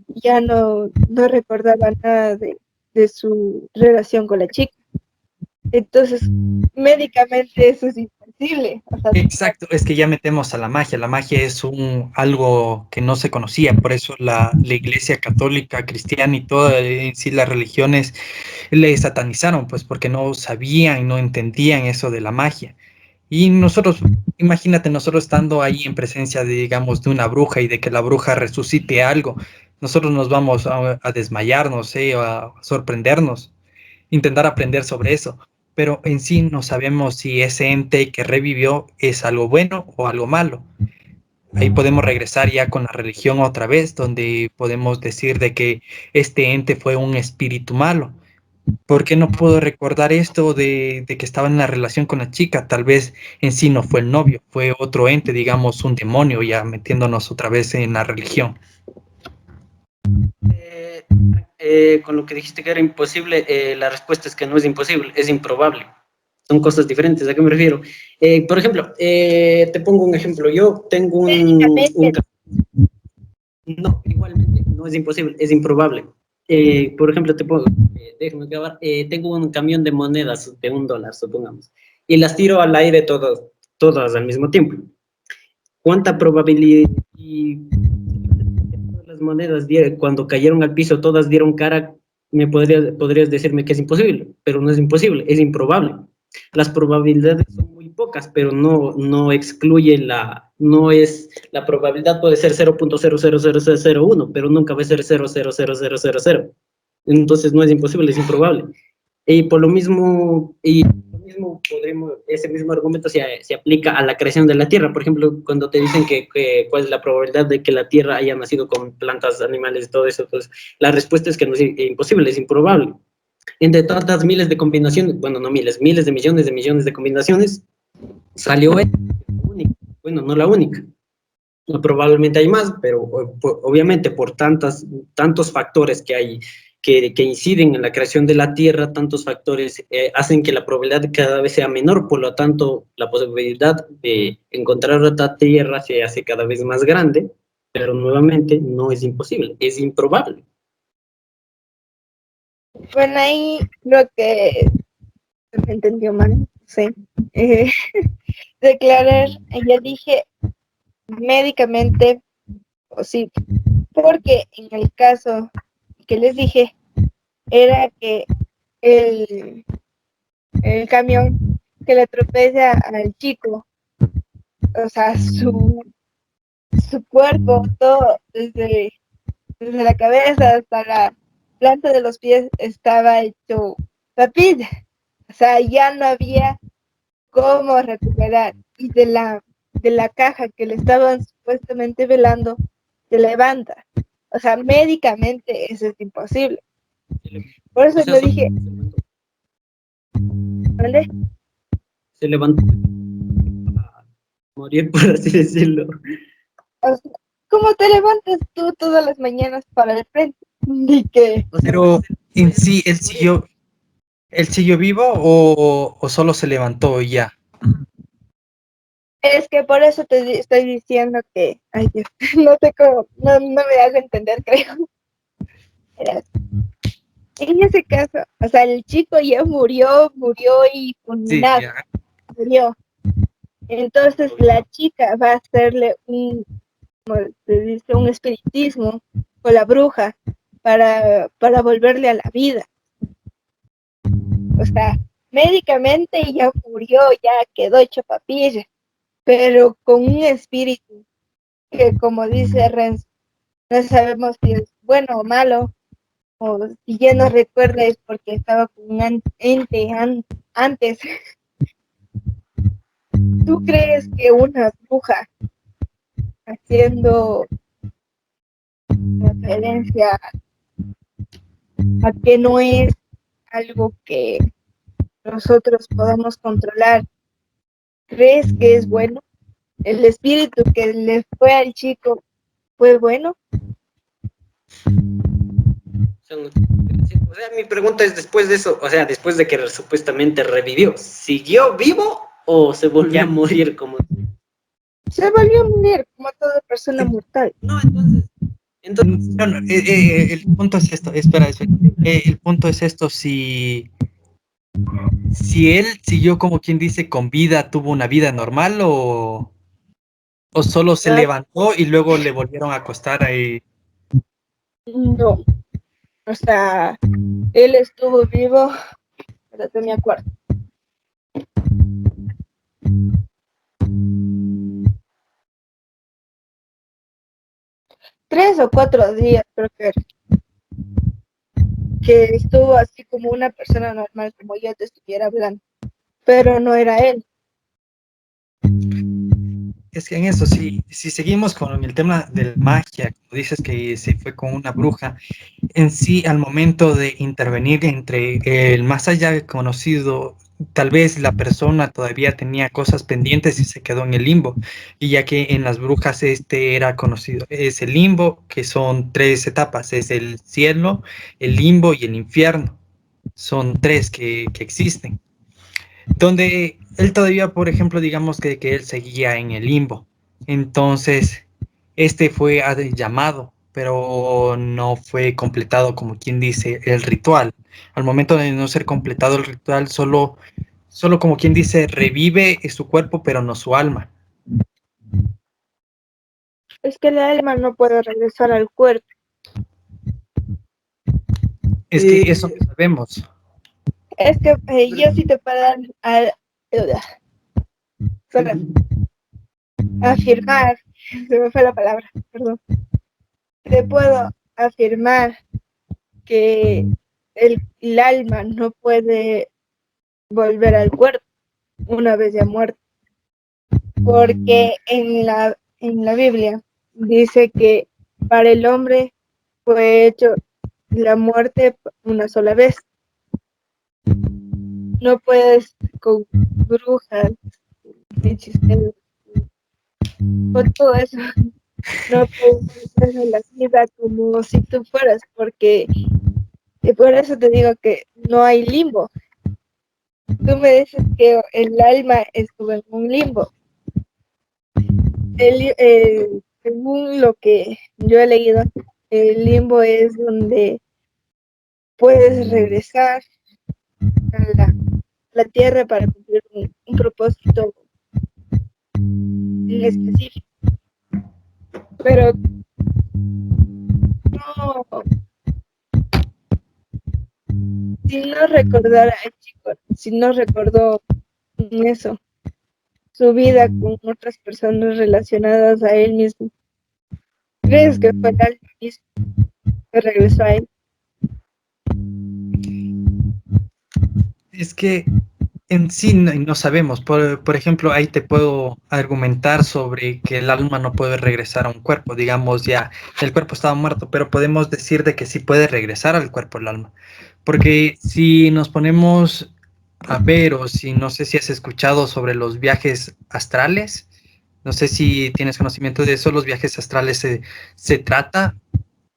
ya no recordaba nada de su relación con la chica. Entonces, médicamente eso es imposible. O sea, Exacto, es que ya metemos a la magia. La magia es algo que no se conocía, por eso la Iglesia católica, cristiana y todas en sí las religiones le satanizaron, pues porque no sabían, no entendían eso de la magia. Y nosotros, imagínate, nosotros estando ahí en presencia de, digamos, de una bruja y de que la bruja resucite algo, nosotros nos vamos a desmayarnos, a sorprendernos, intentar aprender sobre eso, pero en sí no sabemos si ese ente que revivió es algo bueno o algo malo. Ahí podemos regresar ya con la religión otra vez, donde podemos decir de que este ente fue un espíritu malo. ¿Por qué no puedo recordar esto de que estaba en la relación con la chica? Tal vez en sí no fue el novio, fue otro ente, digamos, un demonio, ya metiéndonos otra vez en la religión. Eh, con lo que dijiste que era imposible, la respuesta es que no es imposible, es improbable. Son cosas diferentes. ¿A qué me refiero? Por ejemplo, te pongo un ejemplo. Yo tengo no, igualmente, no es imposible, es improbable. Por ejemplo, déjame acabar. Tengo un camión de monedas de $1, supongamos, y las tiro al aire todas al mismo tiempo. ¿Cuánta probabilidad? Y las monedas cuando cayeron al piso todas dieron cara, podrías decirme que es imposible, pero no es imposible, es improbable. Las probabilidades son muy pocas, pero no excluye no es, la probabilidad puede ser 0.000001, pero nunca va a ser 0.00000. Entonces no es imposible, es improbable. Y por lo mismo, ese mismo argumento se aplica a la creación de la Tierra. Por ejemplo, cuando te dicen cuál es la probabilidad de que la Tierra haya nacido con plantas, animales y todo eso, pues la respuesta es que no es imposible, es improbable. Entre tantas miles de combinaciones, bueno, no miles, miles de millones de combinaciones, salió esta, única. Bueno, no la única. Probablemente hay más, pero obviamente por tantos factores que hay que inciden en la creación de la Tierra, tantos factores hacen que la probabilidad cada vez sea menor, por lo tanto la posibilidad de encontrar otra Tierra se hace cada vez más grande, pero nuevamente no es imposible, es improbable. bueno, ahí creo que se me entendió mal, sí. Eh, declarar, ya dije, médicamente posible, porque en el caso que les dije, era que el, el camión que le atropella al chico, o sea, su cuerpo, todo, desde la cabeza hasta la planta de los pies estaba hecho papilla. O sea, ya no había cómo recuperar. Y de la caja que le estaban supuestamente velando, se levanta. O sea, médicamente eso es imposible. Por eso O sea, le dije, ¿vale? se levantó a morir, por así decirlo. O sea, ¿cómo te levantas tú todas las mañanas para el frente? Ni que O sea, Pero en sí, ¿él siguió vivo o solo se levantó y ya? es que por eso te estoy diciendo que, ay Dios, no sé cómo, no me hago entender, creo. En ese caso, o sea, el chico ya murió y Sí, fulminado, ya. murió. Entonces la chica va a hacerle como se dice, un espiritismo con la bruja para volverle a la vida. O sea, médicamente ya murió, ya quedó hecho papilla, pero con un espíritu que, como dice Renzo, no sabemos si es bueno o malo, o si ya no recuerda es porque estaba con un ente antes. ¿Tú crees que una bruja, haciendo referencia a que no es algo que nosotros podamos controlar, crees que es bueno? ¿El espíritu que le fue al chico fue bueno? O sea, mi pregunta es después de eso, o sea, después de que supuestamente revivió, ¿siguió vivo o se volvió a morir como? Se volvió a morir como toda persona mortal. No, entonces, No, no, el punto es esto, espera, el punto es esto, si él siguió como quien dice con vida, tuvo una vida normal o solo se levantó y luego le volvieron a acostar ahí. No, o sea, él estuvo vivo, espérate, me acuerdo. 3 o 4 días, creo que estuvo así como una persona normal, como yo te estuviera hablando, pero no era él. Es que en eso, si seguimos con el tema de la magia, como dices que se fue con una bruja, en sí, al momento de intervenir entre el más allá conocido, tal vez la persona todavía tenía cosas pendientes y se quedó en el limbo, y ya que en las brujas este era conocido, es el limbo, que son 3 etapas, es el cielo, el limbo y el infierno, son 3 que existen, donde él todavía, por ejemplo, digamos que él seguía en el limbo, entonces este fue llamado, pero no fue completado, como quien dice, el ritual. Al momento de no ser completado el ritual, solo como quien dice, revive su cuerpo, pero no su alma. Es que el alma no puede regresar al cuerpo. Es que eso no sabemos. Es que yo sí te puedo afirmar, se me fue la palabra, perdón. Te puedo afirmar que el alma no puede volver al cuerpo una vez ya muerto, porque en la Biblia dice que para el hombre fue hecho la muerte una sola vez. No puedes con brujas, hechiceros, con todo eso, no puedes hacer la vida como si tú fueras, porque por eso te digo que no hay limbo. Tú me dices que el alma estuvo en un limbo. Según lo que yo he leído, el limbo es donde puedes regresar a la tierra para cumplir un propósito en específico. Pero no, si no recordara al chico, si no recordó eso, su vida con otras personas relacionadas a él mismo, ¿crees que fue el alma mismo que regresó a él? Es que en sí no sabemos. Por ejemplo, ahí te puedo argumentar sobre que el alma no puede regresar a un cuerpo. Digamos, ya el cuerpo estaba muerto, pero podemos decir de que sí puede regresar al cuerpo el alma. Porque si nos ponemos a ver, o si no sé si has escuchado sobre los viajes astrales, no sé si tienes conocimiento de eso, los viajes astrales se trata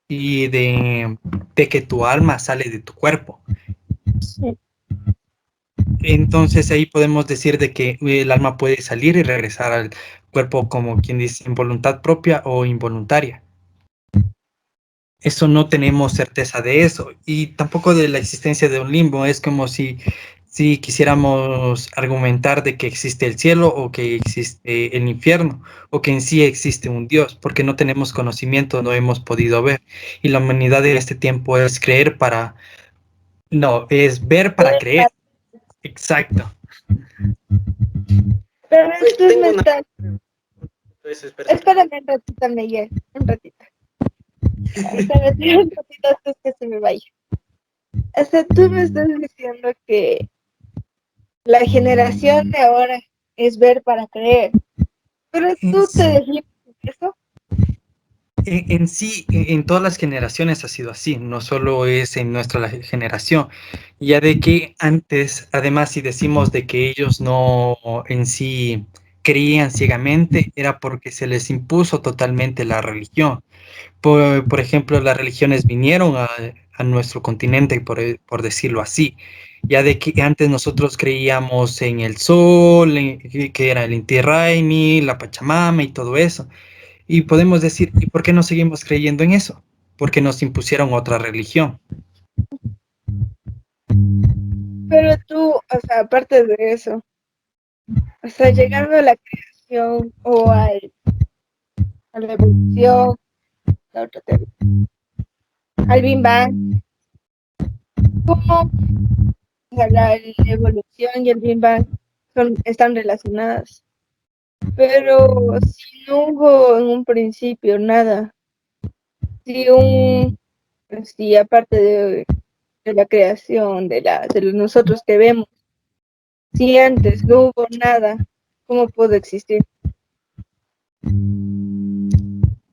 y de que tu alma sale de tu cuerpo. Sí. Entonces ahí podemos decir de que el alma puede salir y regresar al cuerpo como quien dice en voluntad propia o involuntaria. Eso no tenemos certeza de eso y tampoco de la existencia de un limbo. Es como si quisiéramos argumentar de que existe el cielo o que existe el infierno o que en sí existe un Dios, porque no tenemos conocimiento, no hemos podido ver. Y la humanidad en este tiempo es creer para, no, es ver para creer. Exacto. Pero Pues tú tengo me una... estás... Espérame un ratito, Miguel, un ratito. Espérame un ratito antes que se me vaya. O sea, tú me estás diciendo que la generación de ahora es ver para creer. Pero tú te Es- defines eso. en sí, en todas las generaciones ha sido así, no solo es en nuestra generación, ya de que antes, además, si decimos de que ellos no en sí creían ciegamente, era porque se les impuso totalmente la religión. Por ejemplo, las religiones vinieron a nuestro continente, por decirlo así, ya de que antes nosotros creíamos en el sol, que era el Inti Raymi, la Pachamama y todo eso. Y podemos decir, ¿y por qué no seguimos creyendo en eso? Porque nos impusieron otra religión. Pero tú, o sea, aparte de eso, o sea, llegando a la creación o a la evolución, la otra teoría, al Big Bang, ¿cómo o sea, la evolución y el Big Bang están relacionadas? Pero si no hubo en un principio nada, si si aparte de la creación, de los nosotros que vemos, si antes no hubo nada, ¿cómo pudo existir?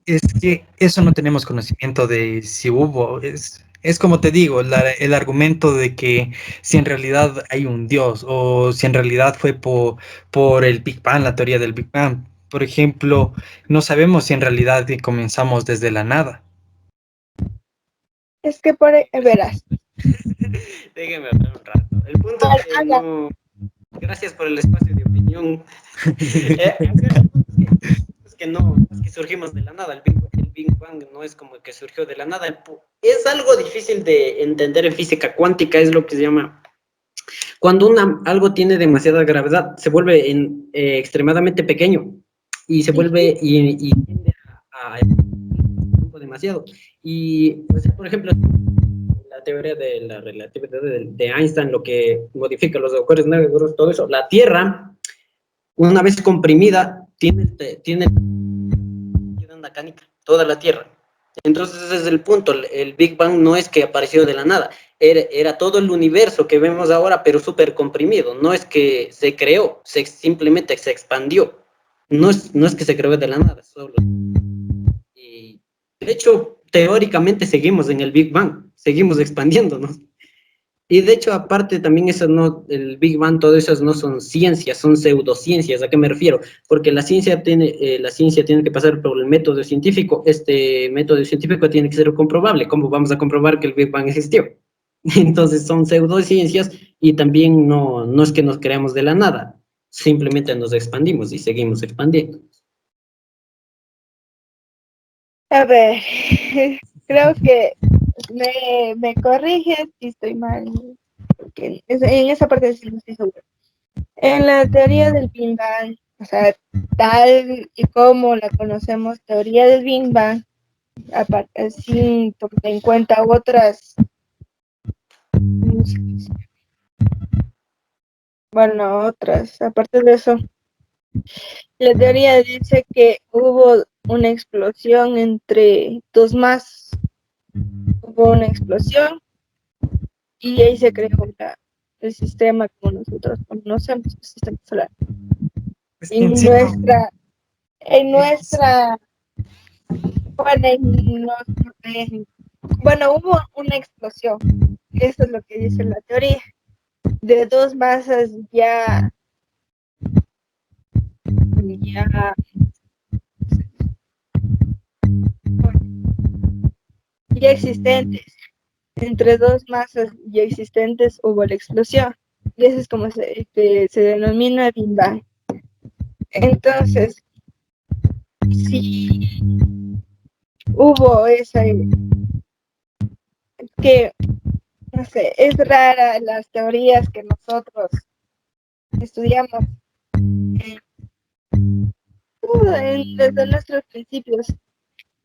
Es que eso no tenemos conocimiento de si hubo. Es como te digo, el argumento de que si en realidad hay un Dios o si en realidad fue por el Big Bang, la teoría del Big Bang. Por ejemplo, no sabemos si en realidad comenzamos desde la nada. Es que verás, Déjeme hablar un rato. El punto es que habla, no... Gracias por el espacio de opinión. O sea, el punto es que no, es que surgimos de la nada. El Big Bang no es como que surgió de la nada. Es algo difícil de entender en física cuántica, es lo que se llama. Cuando algo tiene demasiada gravedad, se vuelve extremadamente pequeño y se vuelve y tiende a demasiado. Y, o sea, por ejemplo, la teoría de la relatividad de Einstein, lo que modifica los agujeros negros, todo eso, la Tierra, una vez comprimida, tiene onda canica, toda la Tierra. Entonces ese es el punto, el Big Bang no es que apareció de la nada, era todo el universo que vemos ahora, pero súper comprimido, no es que se creó, simplemente se expandió, no es que se creó de la nada, solo. Y de hecho, teóricamente seguimos en el Big Bang, seguimos expandiéndonos. Y de hecho, aparte también eso no, el Big Bang, todo eso no son ciencias, son pseudociencias. ¿A qué me refiero? Porque la ciencia tiene que pasar por el método científico. Este método científico tiene que ser comprobable. ¿Cómo vamos a comprobar que el Big Bang existió? Entonces son pseudociencias y también no es que nos creamos de la nada, simplemente nos expandimos y seguimos expandiendo. a ver, creo que me corriges si estoy mal, porque en esa parte sí no estoy segura. En la teoría del Big Bang, o sea, tal y como la conocemos, teoría del Big Bang, sin tomar en cuenta otras, bueno, otras, aparte de eso, la teoría dice que hubo una explosión entre dos más, hubo una explosión y ahí se creó el sistema como nosotros conocemos, el sistema solar. Es que en En sí no. nuestra, en es- nuestra, bueno, bueno, hubo una explosión, eso es lo que dice la teoría, de dos masas ya, ya existentes. Entre dos masas ya existentes hubo la explosión. Y eso es como se denomina Big Bang. Entonces, si hubo esa, que, no sé, es rara las teorías que nosotros estudiamos desde nuestros principios,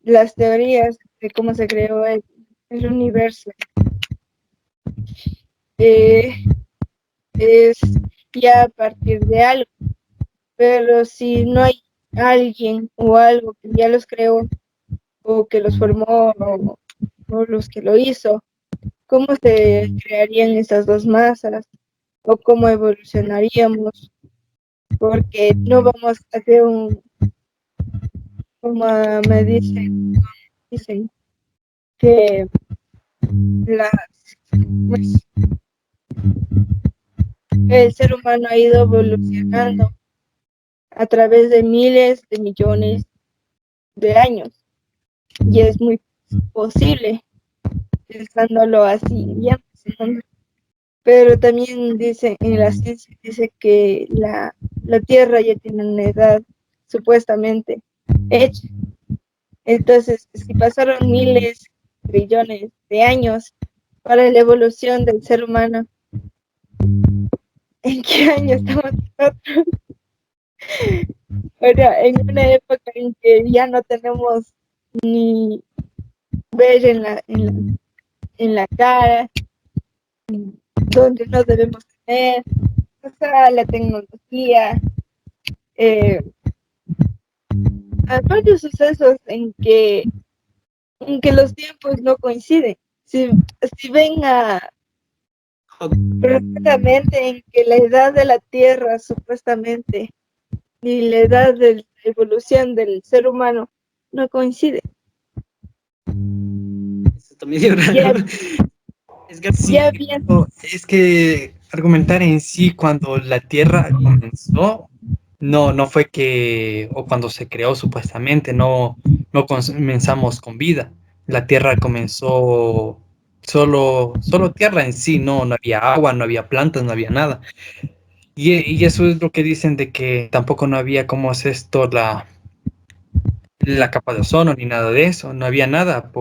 las teorías de cómo se creó el universo. Eh, es ya a partir de algo, pero si no hay alguien o algo que ya los creó o que los formó o los que lo hizo, ¿cómo se crearían estas dos masas o cómo evolucionaríamos? Porque no vamos a hacer como me dicen que las, pues, el ser humano ha ido evolucionando a través de miles de millones de años y es muy posible pensándolo así, ya pensándolo. Pero también dice en la ciencia dice que la Tierra ya tiene una edad supuestamente hecha. Entonces, si pasaron miles, trillones de años para la evolución del ser humano, ¿en qué año estamos nosotros? Ahora, en una época en que ya no tenemos ni ver en la cara, donde no debemos tener, o sea, la tecnología, eh, hay varios sucesos en que los tiempos no coinciden. Si ven precisamente en que la edad de la Tierra supuestamente y la edad de la evolución del ser humano no coincide. Eso está medio Ya, raro. Es que Sí, ya bien, es que argumentar en sí cuando la Tierra comenzó, no fue que, o cuando se creó supuestamente, no comenzamos con vida. La Tierra comenzó solo tierra en sí, no había agua, no había plantas, no había nada. Y eso es lo que dicen de que tampoco no había, ¿cómo es esto? La capa de ozono ni nada de eso, no había nada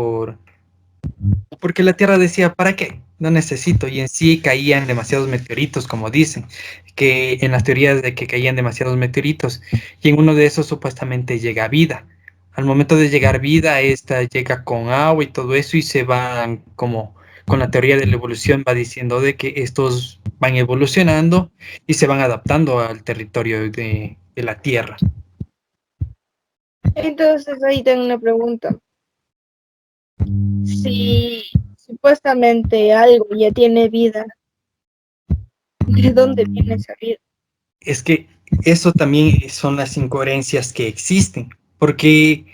porque la Tierra decía, ¿para qué? No necesito. Y en sí caían demasiados meteoritos, como dicen, que en las teorías de que caían demasiados meteoritos, y en uno de esos supuestamente llega vida. Al momento de llegar vida, esta llega con agua y todo eso, y se van como con la teoría de la evolución va diciendo de que estos van evolucionando y se van adaptando al territorio de la Tierra. entonces ahí tengo una pregunta. Si supuestamente algo ya tiene vida, ¿de dónde viene esa vida? Es que eso también son las incoherencias que existen, porque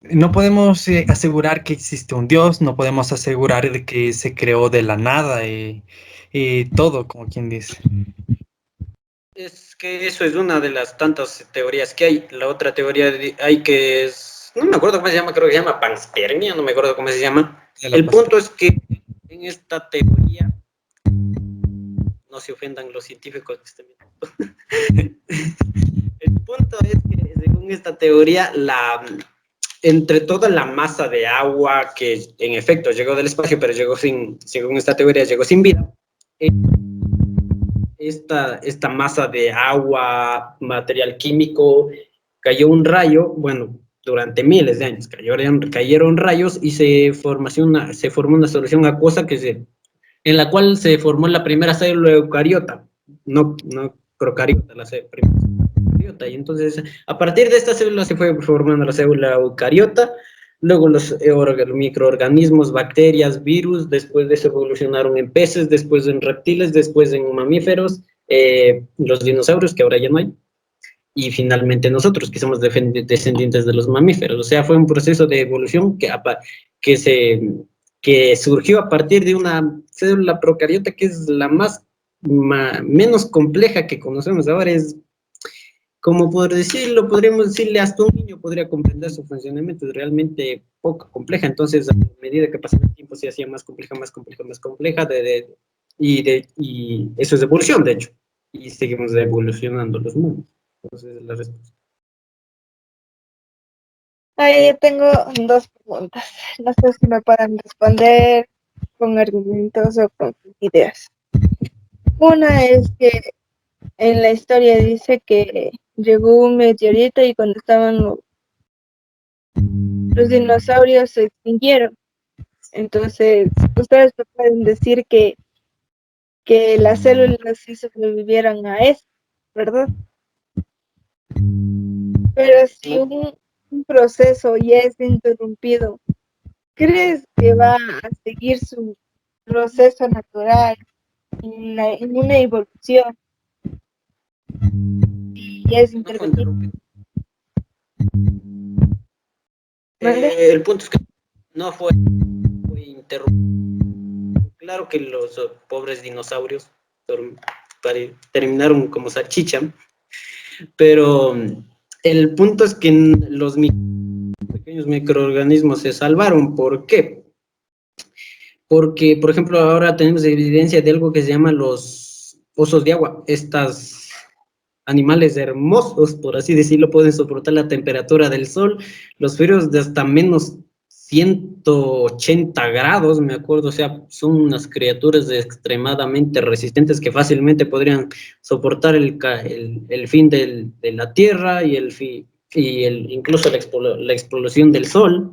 no podemos asegurar que existe un Dios, no podemos asegurar de que se creó de la nada todo, como quien dice. Es que eso es una de las tantas teorías que hay. La otra teoría hay que es, no me acuerdo cómo se llama, creo que se llama panspermia, no me acuerdo cómo se llama. De la El pasta. punto es que en esta teoría, no se ofendan los científicos que estén viendo. El punto es que según esta teoría, entre toda la masa de agua que en efecto llegó del espacio, pero llegó según esta teoría, llegó sin vida, eh, esta masa de agua, material químico, cayó un rayo, bueno, durante miles de años cayeron rayos y se formó una solución acuosa en la cual se formó la primera célula eucariota, no procariota, primera eucariota. Y entonces, a partir de esta célula se fue formando la célula eucariota, luego los microorganismos, bacterias, virus, después de eso evolucionaron en peces, después en reptiles, después en mamíferos, los dinosaurios, que ahora ya no hay, y finalmente nosotros, que somos descendientes de los mamíferos. O sea, fue un proceso de evolución que, se, que surgió a partir de una célula procariota que es la menos compleja que conocemos ahora. Es, como por decirlo, podríamos decirle, hasta un niño podría comprender su funcionamiento, es realmente poco compleja. Entonces, a medida que pasaba el tiempo, se hacía más compleja, más compleja, más compleja, y eso es evolución, de hecho. Y seguimos evolucionando los mundos. Entonces, la respuesta. Ahí tengo dos preguntas. No sé si me pueden responder con argumentos o con ideas. Una es que en la historia dice que llegó un meteorito y cuando estaban los dinosaurios se extinguieron. Entonces, ustedes me pueden decir que que las células sí sobrevivieran a eso, ¿verdad? Pero si un proceso ya es interrumpido, ¿crees que va a seguir su proceso natural en una evolución y ya es No fue intervenido? interrumpido. ¿Mande? El punto es que no fue interrumpido. Claro que los pobres dinosaurios terminaron como salchicha, pero el punto es que los pequeños microorganismos se salvaron. ¿Por qué? Porque, por ejemplo, ahora tenemos evidencia de algo que se llama los osos de agua. Estas animales hermosos, por así decirlo, pueden soportar la temperatura del sol, los fríos de hasta menos 180 grados, me acuerdo, o sea, son unas criaturas extremadamente resistentes que fácilmente podrían soportar el fin de la Tierra y incluso la explosión del Sol.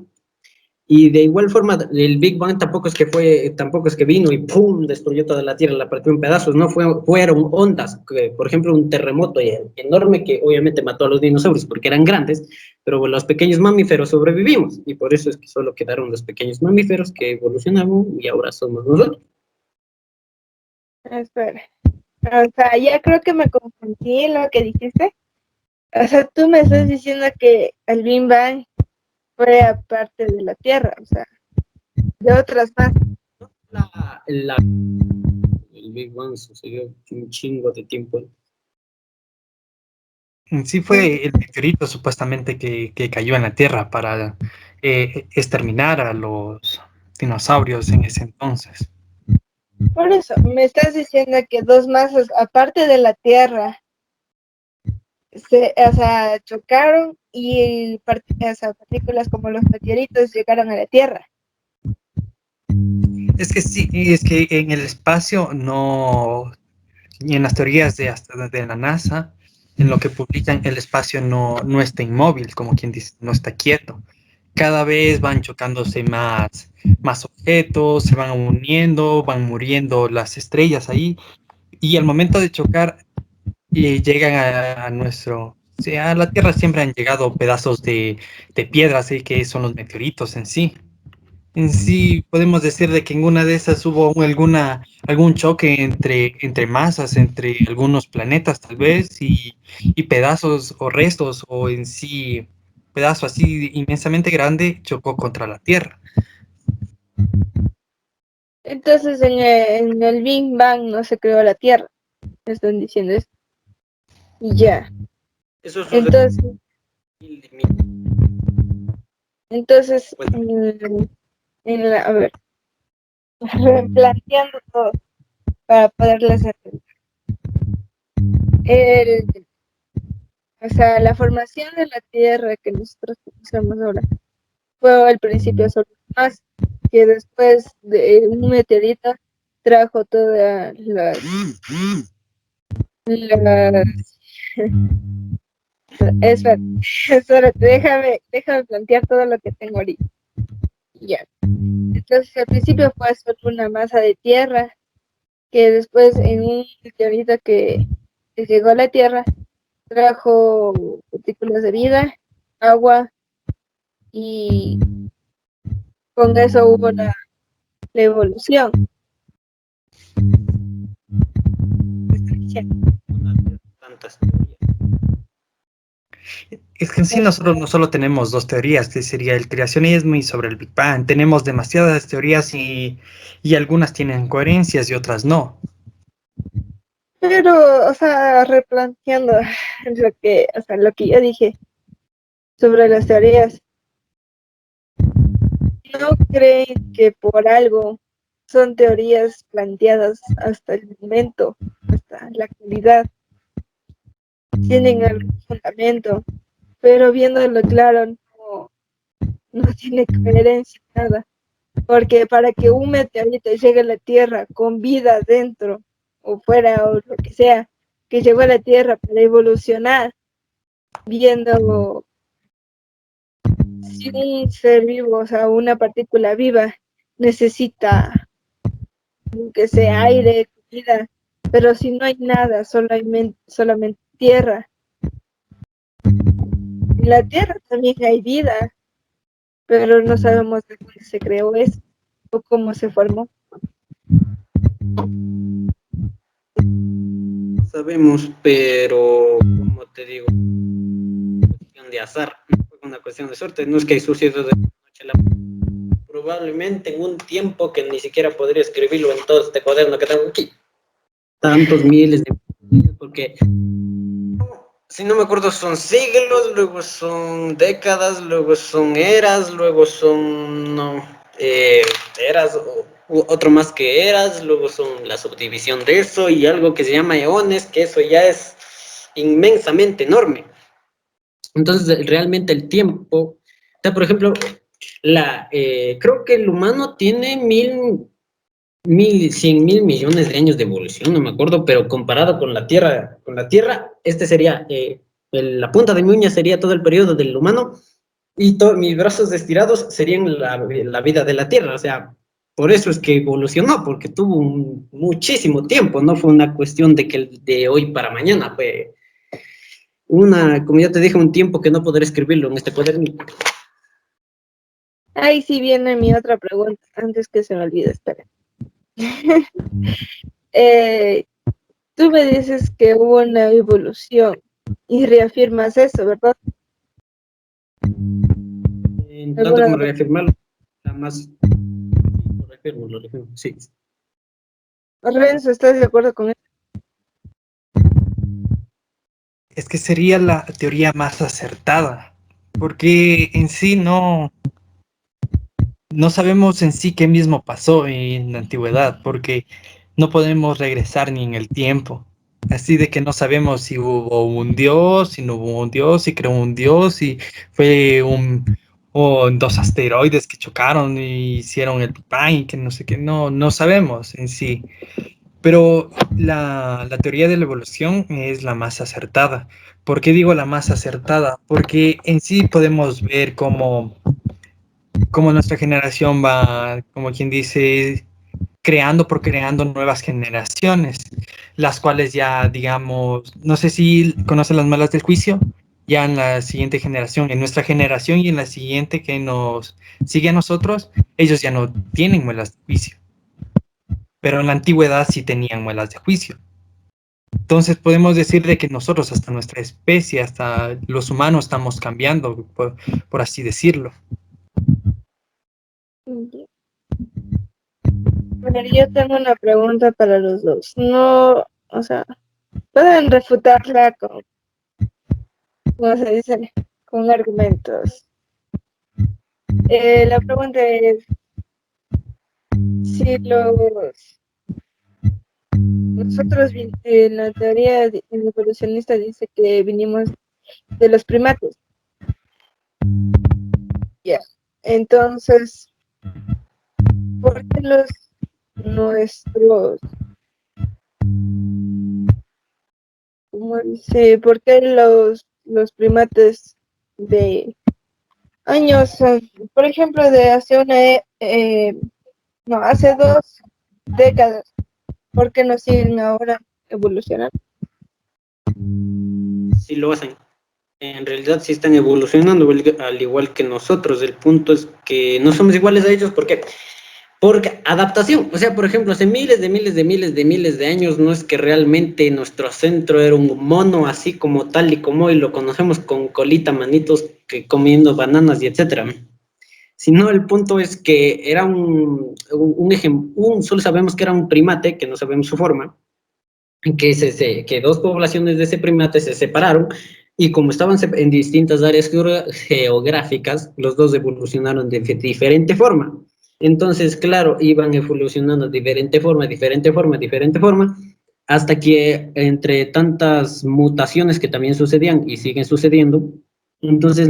Y de igual forma, el Big Bang tampoco es que vino y ¡pum! Destruyó toda la Tierra, la partió en pedazos, no fueron ondas, por ejemplo, un terremoto enorme que obviamente mató a los dinosaurios porque eran grandes, pero los pequeños mamíferos sobrevivimos, y por eso es que solo quedaron los pequeños mamíferos que evolucionaron y ahora somos nosotros. Espera. O sea, ya creo que me confundí en lo que dijiste. O sea, tú me estás diciendo que el Big Bang fue aparte de la Tierra, o sea, de otras más. El Big Bang sucedió un chingo de tiempo. Sí fue el meteorito supuestamente que cayó en la Tierra para exterminar a los dinosaurios en ese entonces. Por eso, me estás diciendo que dos masas aparte de la Tierra o sea, chocaron y o sea, partículas como los meteoritos llegaron a la Tierra. Es que sí, es que en el espacio no, y en las teorías de la NASA, en lo que publican, el espacio no está inmóvil, como quien dice, no está quieto. Cada vez van chocándose más objetos, se van uniendo, van muriendo las estrellas ahí, y al momento de chocar, llegan a nuestro... Sí, a la Tierra siempre han llegado pedazos de piedras, que son los meteoritos en sí. En sí, podemos decir de que en una de esas hubo algún choque entre masas, entre algunos planetas tal vez, y pedazos o restos, o en sí, pedazo así inmensamente grande chocó contra la Tierra. Entonces en el Big Bang no se creó la Tierra, me están diciendo eso. Y ya. Eso sucedió Entonces, entonces a ver, replanteando todo para poderles hacer. O sea, la formación de la Tierra que nosotros conocemos ahora fue al principio solo más que después de un meteorito trajo todas las espérate, déjame plantear todo lo que tengo ahorita. Ya. Entonces al principio fue solo una masa de tierra que después en un meteorito que llegó a la Tierra trajo partículas de vida, agua y con eso hubo la evolución. tantas teorías. Es que en sí nosotros no solo tenemos dos teorías, que sería el creacionismo y sobre el Big Bang. Tenemos demasiadas teorías y algunas tienen coherencias y otras no. Pero, o sea, replanteando lo que yo dije sobre las teorías, ¿no creen que por algo son teorías planteadas hasta el momento, hasta la actualidad, tienen algún fundamento, pero viéndolo claro, no tiene coherencia nada? Porque para que un meteorito llegue a la Tierra con vida dentro, o fuera, o lo que sea, que llegó a la Tierra para evolucionar, viendo si un ser vivo, o sea, una partícula viva, necesita que sea aire, vida, pero si no hay nada, solamente tierra. En la tierra también hay vida, pero no sabemos de dónde se creó eso o cómo se formó. Sabemos, pero como te digo, cuestión de azar, no fue una cuestión de suerte, no es que sucedió de la noche a la mañana. Probablemente en un tiempo que ni siquiera podría escribirlo en todo este cuaderno que tengo aquí. Tantos miles de años, porque si no me acuerdo son siglos, luego son décadas, luego son eras, luego son eras, otro más que eras, luego son la subdivisión de eso y algo que se llama eones, que eso ya es inmensamente enorme. Entonces, realmente el tiempo, o sea, por ejemplo, creo que el humano tiene 100.000 millones de años de evolución, no me acuerdo, pero comparado con la Tierra, este sería, la punta de mi uña sería todo el periodo del humano y mis brazos estirados serían la vida de la Tierra, o sea, por eso es que evolucionó, porque tuvo muchísimo tiempo, no fue una cuestión de que de hoy para mañana, fue como ya te dije, un tiempo que no podré escribirlo en este cuadernito. Ahí sí viene mi otra pregunta, antes que se me olvide, espera. Tú me dices que hubo una evolución y reafirmas eso, ¿verdad? En tanto ¿Alguna como otra? reafirmarlo, nada más, lo reafirmo, sí. Renzo, ¿estás de acuerdo con eso? Es que sería la teoría más acertada, porque en sí no sabemos en sí qué mismo pasó en la antigüedad, porque no podemos regresar ni en el tiempo. Así de que no sabemos si hubo un dios, si no hubo un dios, si creó un dios, si fue o dos asteroides que chocaron y hicieron el Big Bang y que no sé qué, no sabemos en sí. Pero la teoría de la evolución es la más acertada. ¿Por qué digo la más acertada? Porque en sí podemos ver cómo nuestra generación va, como quien dice, creando por creando nuevas generaciones, las cuales ya, digamos, no sé si conocen las muelas del juicio, ya en la siguiente generación, en nuestra generación y en la siguiente que nos sigue a nosotros, ellos ya no tienen muelas de juicio, pero en la antigüedad sí tenían muelas de juicio. Entonces podemos decir de que nosotros, hasta nuestra especie, hasta los humanos, estamos cambiando, por así decirlo. Bueno, yo tengo una pregunta para los dos. No, o sea, pueden refutarla con, ¿cómo se dice? Con argumentos. La pregunta es si nosotros en la teoría evolucionista dice que vinimos de los primates. Ya. Entonces, ¿por qué nuestros, cómo dice, por qué los primates de años, por ejemplo, de hace no, hace 2 décadas, ¿por qué no siguen ahora evolucionando? Sí lo hacen. En realidad sí están evolucionando al igual que nosotros. El punto es que no somos iguales a ellos. ¿Por qué? Porque adaptación. O sea, por ejemplo, hace miles de años no es que realmente nuestro centro era un mono así como tal y como hoy lo conocemos con colita, manitos, que comiendo bananas y etcétera. Sino el punto es que era solo sabemos que era un primate, que no sabemos su forma, que dos poblaciones de ese primate se separaron y como estaban en distintas áreas geográficas, los dos evolucionaron de diferente forma. Entonces, claro, iban evolucionando de diferente forma, hasta que entre tantas mutaciones que también sucedían y siguen sucediendo, entonces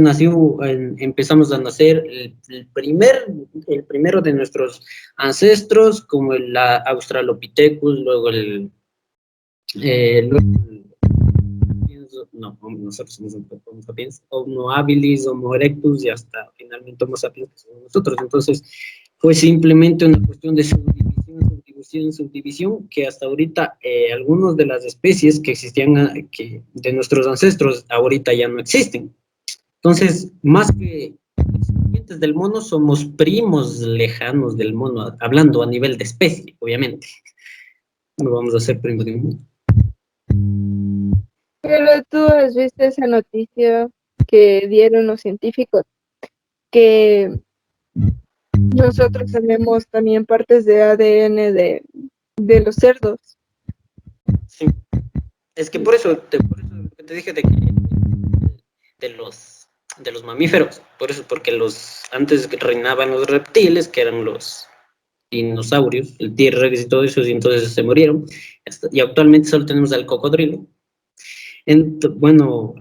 empezamos a nacer el primero de nuestros ancestros, como el Australopithecus, luego no, nosotros somos Homo sapiens, Homo habilis, Homo erectus y hasta finalmente Homo sapiens que somos nosotros. Entonces fue simplemente una cuestión de subdivisión subdivisión, que hasta ahorita algunas de las especies que existían de nuestros ancestros ahorita ya no existen. Entonces, más que descendientes del mono, somos primos lejanos del mono, hablando a nivel de especie, obviamente. No vamos a ser primos de un mono. Pero tú has visto esa noticia que dieron los científicos, que nosotros tenemos también partes de ADN de los cerdos. Sí. Es que por eso te dije de los mamíferos, por eso, porque antes reinaban los reptiles, que eran los dinosaurios, el T-Rex y todo eso, y entonces se murieron, y actualmente solo tenemos al cocodrilo. Bueno,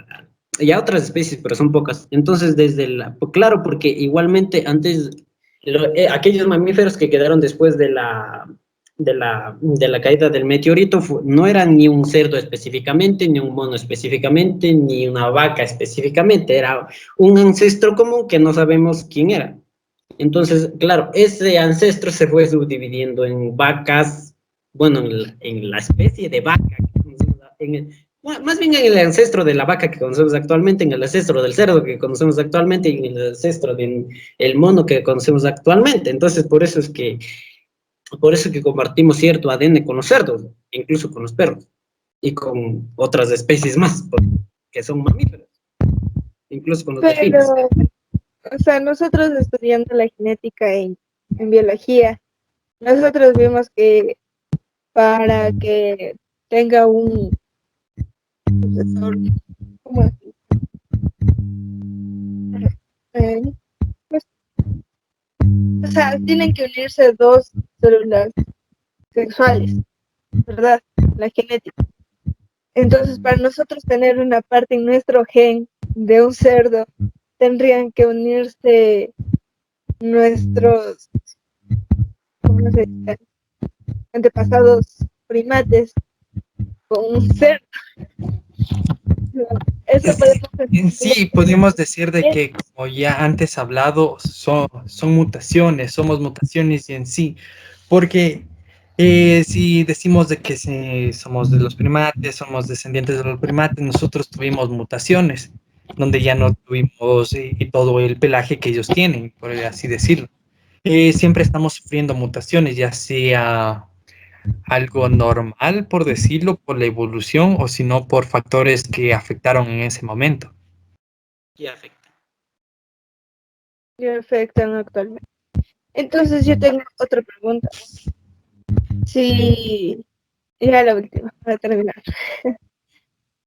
ya otras especies, pero son pocas. Entonces, claro, porque igualmente antes, aquellos mamíferos que quedaron después de la caída del meteorito no eran ni un cerdo específicamente, ni un mono específicamente, ni una vaca específicamente, era un ancestro común que no sabemos quién era. Entonces, claro, ese ancestro se fue subdividiendo en vacas, bueno, en la especie de vaca, más bien en el ancestro de la vaca que conocemos actualmente, en el ancestro del cerdo que conocemos actualmente y en el ancestro del mono que conocemos actualmente. Entonces, por eso que compartimos cierto ADN con los cerdos, incluso con los perros y con otras especies más, que son mamíferos, incluso con los delfines. Pero, o sea, nosotros estudiando la genética en biología, nosotros vimos que para que tenga un sucesor, ¿cómo así? Pues, o sea, tienen que unirse dos células sexuales, ¿verdad? La genética. Entonces, para nosotros tener una parte en nuestro gen de un cerdo, tendrían que unirse nuestros, ¿cómo se dice? Antepasados primates con un cerdo. Eso podemos En sí, podemos decir de que, como ya antes hablado, son mutaciones, somos mutaciones en sí, porque si decimos de que somos de los primates, somos descendientes de los primates, nosotros tuvimos mutaciones, donde ya no tuvimos y todo el pelaje que ellos tienen, por así decirlo. Siempre estamos sufriendo mutaciones, ya sea algo normal, por decirlo, por la evolución, o si no, por factores que afectaron en ese momento. Y afecta. que afectan actualmente. Entonces, yo tengo otra pregunta. Sí, ya la última, para terminar.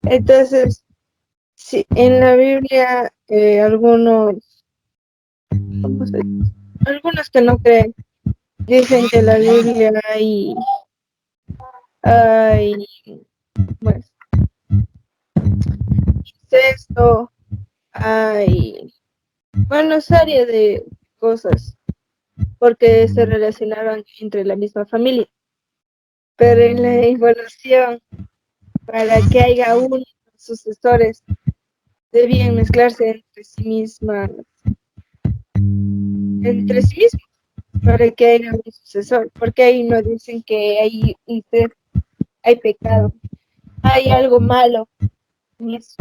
Entonces, si en la Biblia ¿cómo se dice? Algunos que no creen, dicen que en la Biblia hay pues, incesto, hay, bueno, serie de cosas, porque se relacionaban entre la misma familia. Pero en la evolución, para que haya unos sucesores, debían mezclarse entre sí mismos, para que haya un sucesor, porque ahí no dicen que hay pecado, hay algo malo en eso.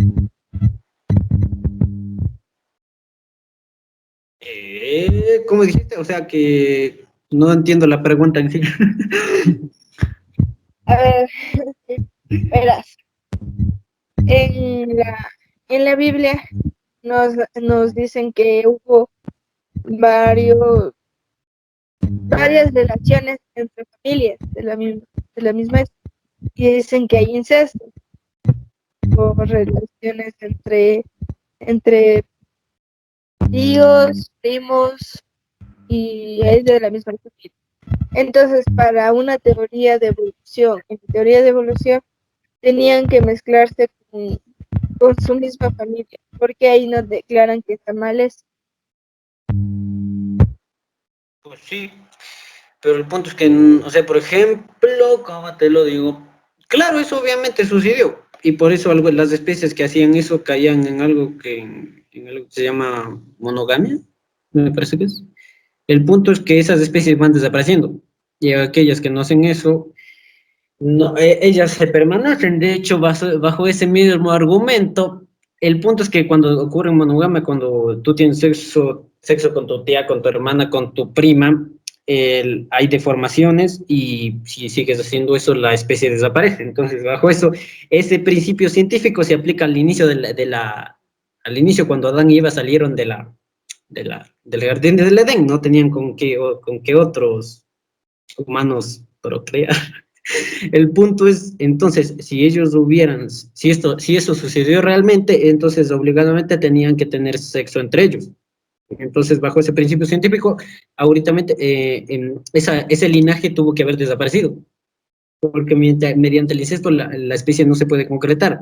¿Cómo dijiste? O sea que no entiendo la pregunta en sí. A ver, verás, en la Biblia nos dicen que hubo varias relaciones entre familias de la misma y dicen que hay incesto o relaciones entre tíos, primos y es de la misma familia. Entonces, para una teoría de evolución, en teoría de evolución, tenían que mezclarse con su misma familia, porque ahí nos declaran que está mal eso. Pues sí, pero el punto es que, o sea, por ejemplo, ¿cómo te lo digo? Claro, eso obviamente sucedió, y por eso las especies que hacían eso caían en algo en algo que se llama monogamia, me parece que es. El punto es que esas especies van desapareciendo. Y aquellas que no hacen eso, no, ellas se permanecen. De hecho, bajo ese mismo argumento, el punto es que cuando ocurre en monogamia, cuando tú tienes sexo con tu tía, con tu hermana, con tu prima, hay deformaciones y si sigues haciendo eso, la especie desaparece. Entonces, bajo eso, ese principio científico se aplica al inicio al inicio cuando Adán y Eva salieron del jardín del Edén, no tenían con qué otros humanos procrear. El punto es, entonces, si eso sucedió realmente, entonces obligadamente tenían que tener sexo entre ellos. Entonces, bajo ese principio científico, ahorita ese linaje tuvo que haber desaparecido, porque mediante el incesto la especie no se puede concretar.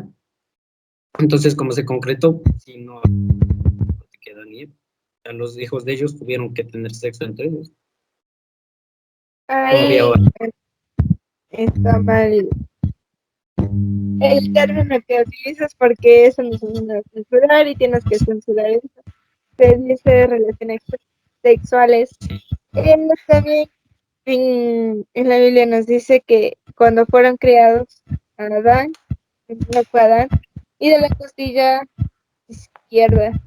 Entonces, como se concretó, si no se queda ni los hijos de ellos tuvieron que tener sexo entre ellos. Como había Ahí ahora. está mal el término que utilizas porque eso no se va a censurar y tienes que censurar eso. Se dice relaciones sexuales. También en la Biblia nos dice que cuando fueron creados Adán, primero fue Adán, y de la costilla izquierda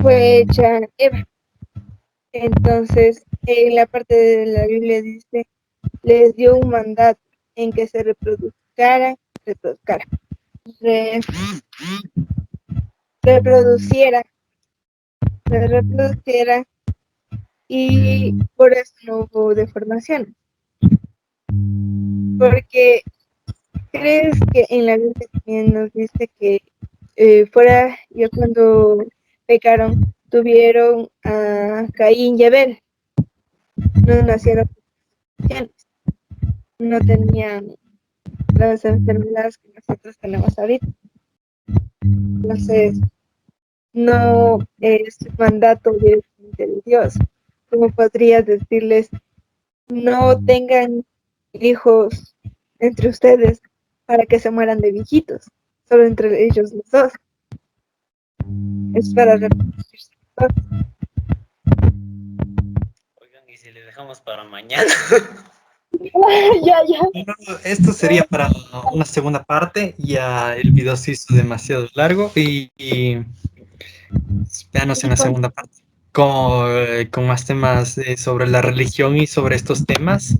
fue hecha Eva. Entonces, en la parte de la Biblia dice, les dio un mandato en que se reproduciera, re- reproduciera, se reproduciera, y por eso no hubo deformaciones. Porque crees que en la Biblia también nos dice que fuera ya cuando pecaron, tuvieron a Caín y Abel, no nacieron, no tenían las enfermedades que nosotros tenemos ahorita. Entonces, no es mandato directamente de Dios. ¿Cómo podrías decirles, no tengan hijos entre ustedes para que se mueran de viejitos? Solo entre ellos los dos. Es para reproducirse. Oigan, ¿y si le dejamos para mañana? Ya, ya. No, esto sería para una segunda parte. Ya el video se hizo demasiado largo y veanos en la segunda parte con más temas sobre la religión y sobre estos temas.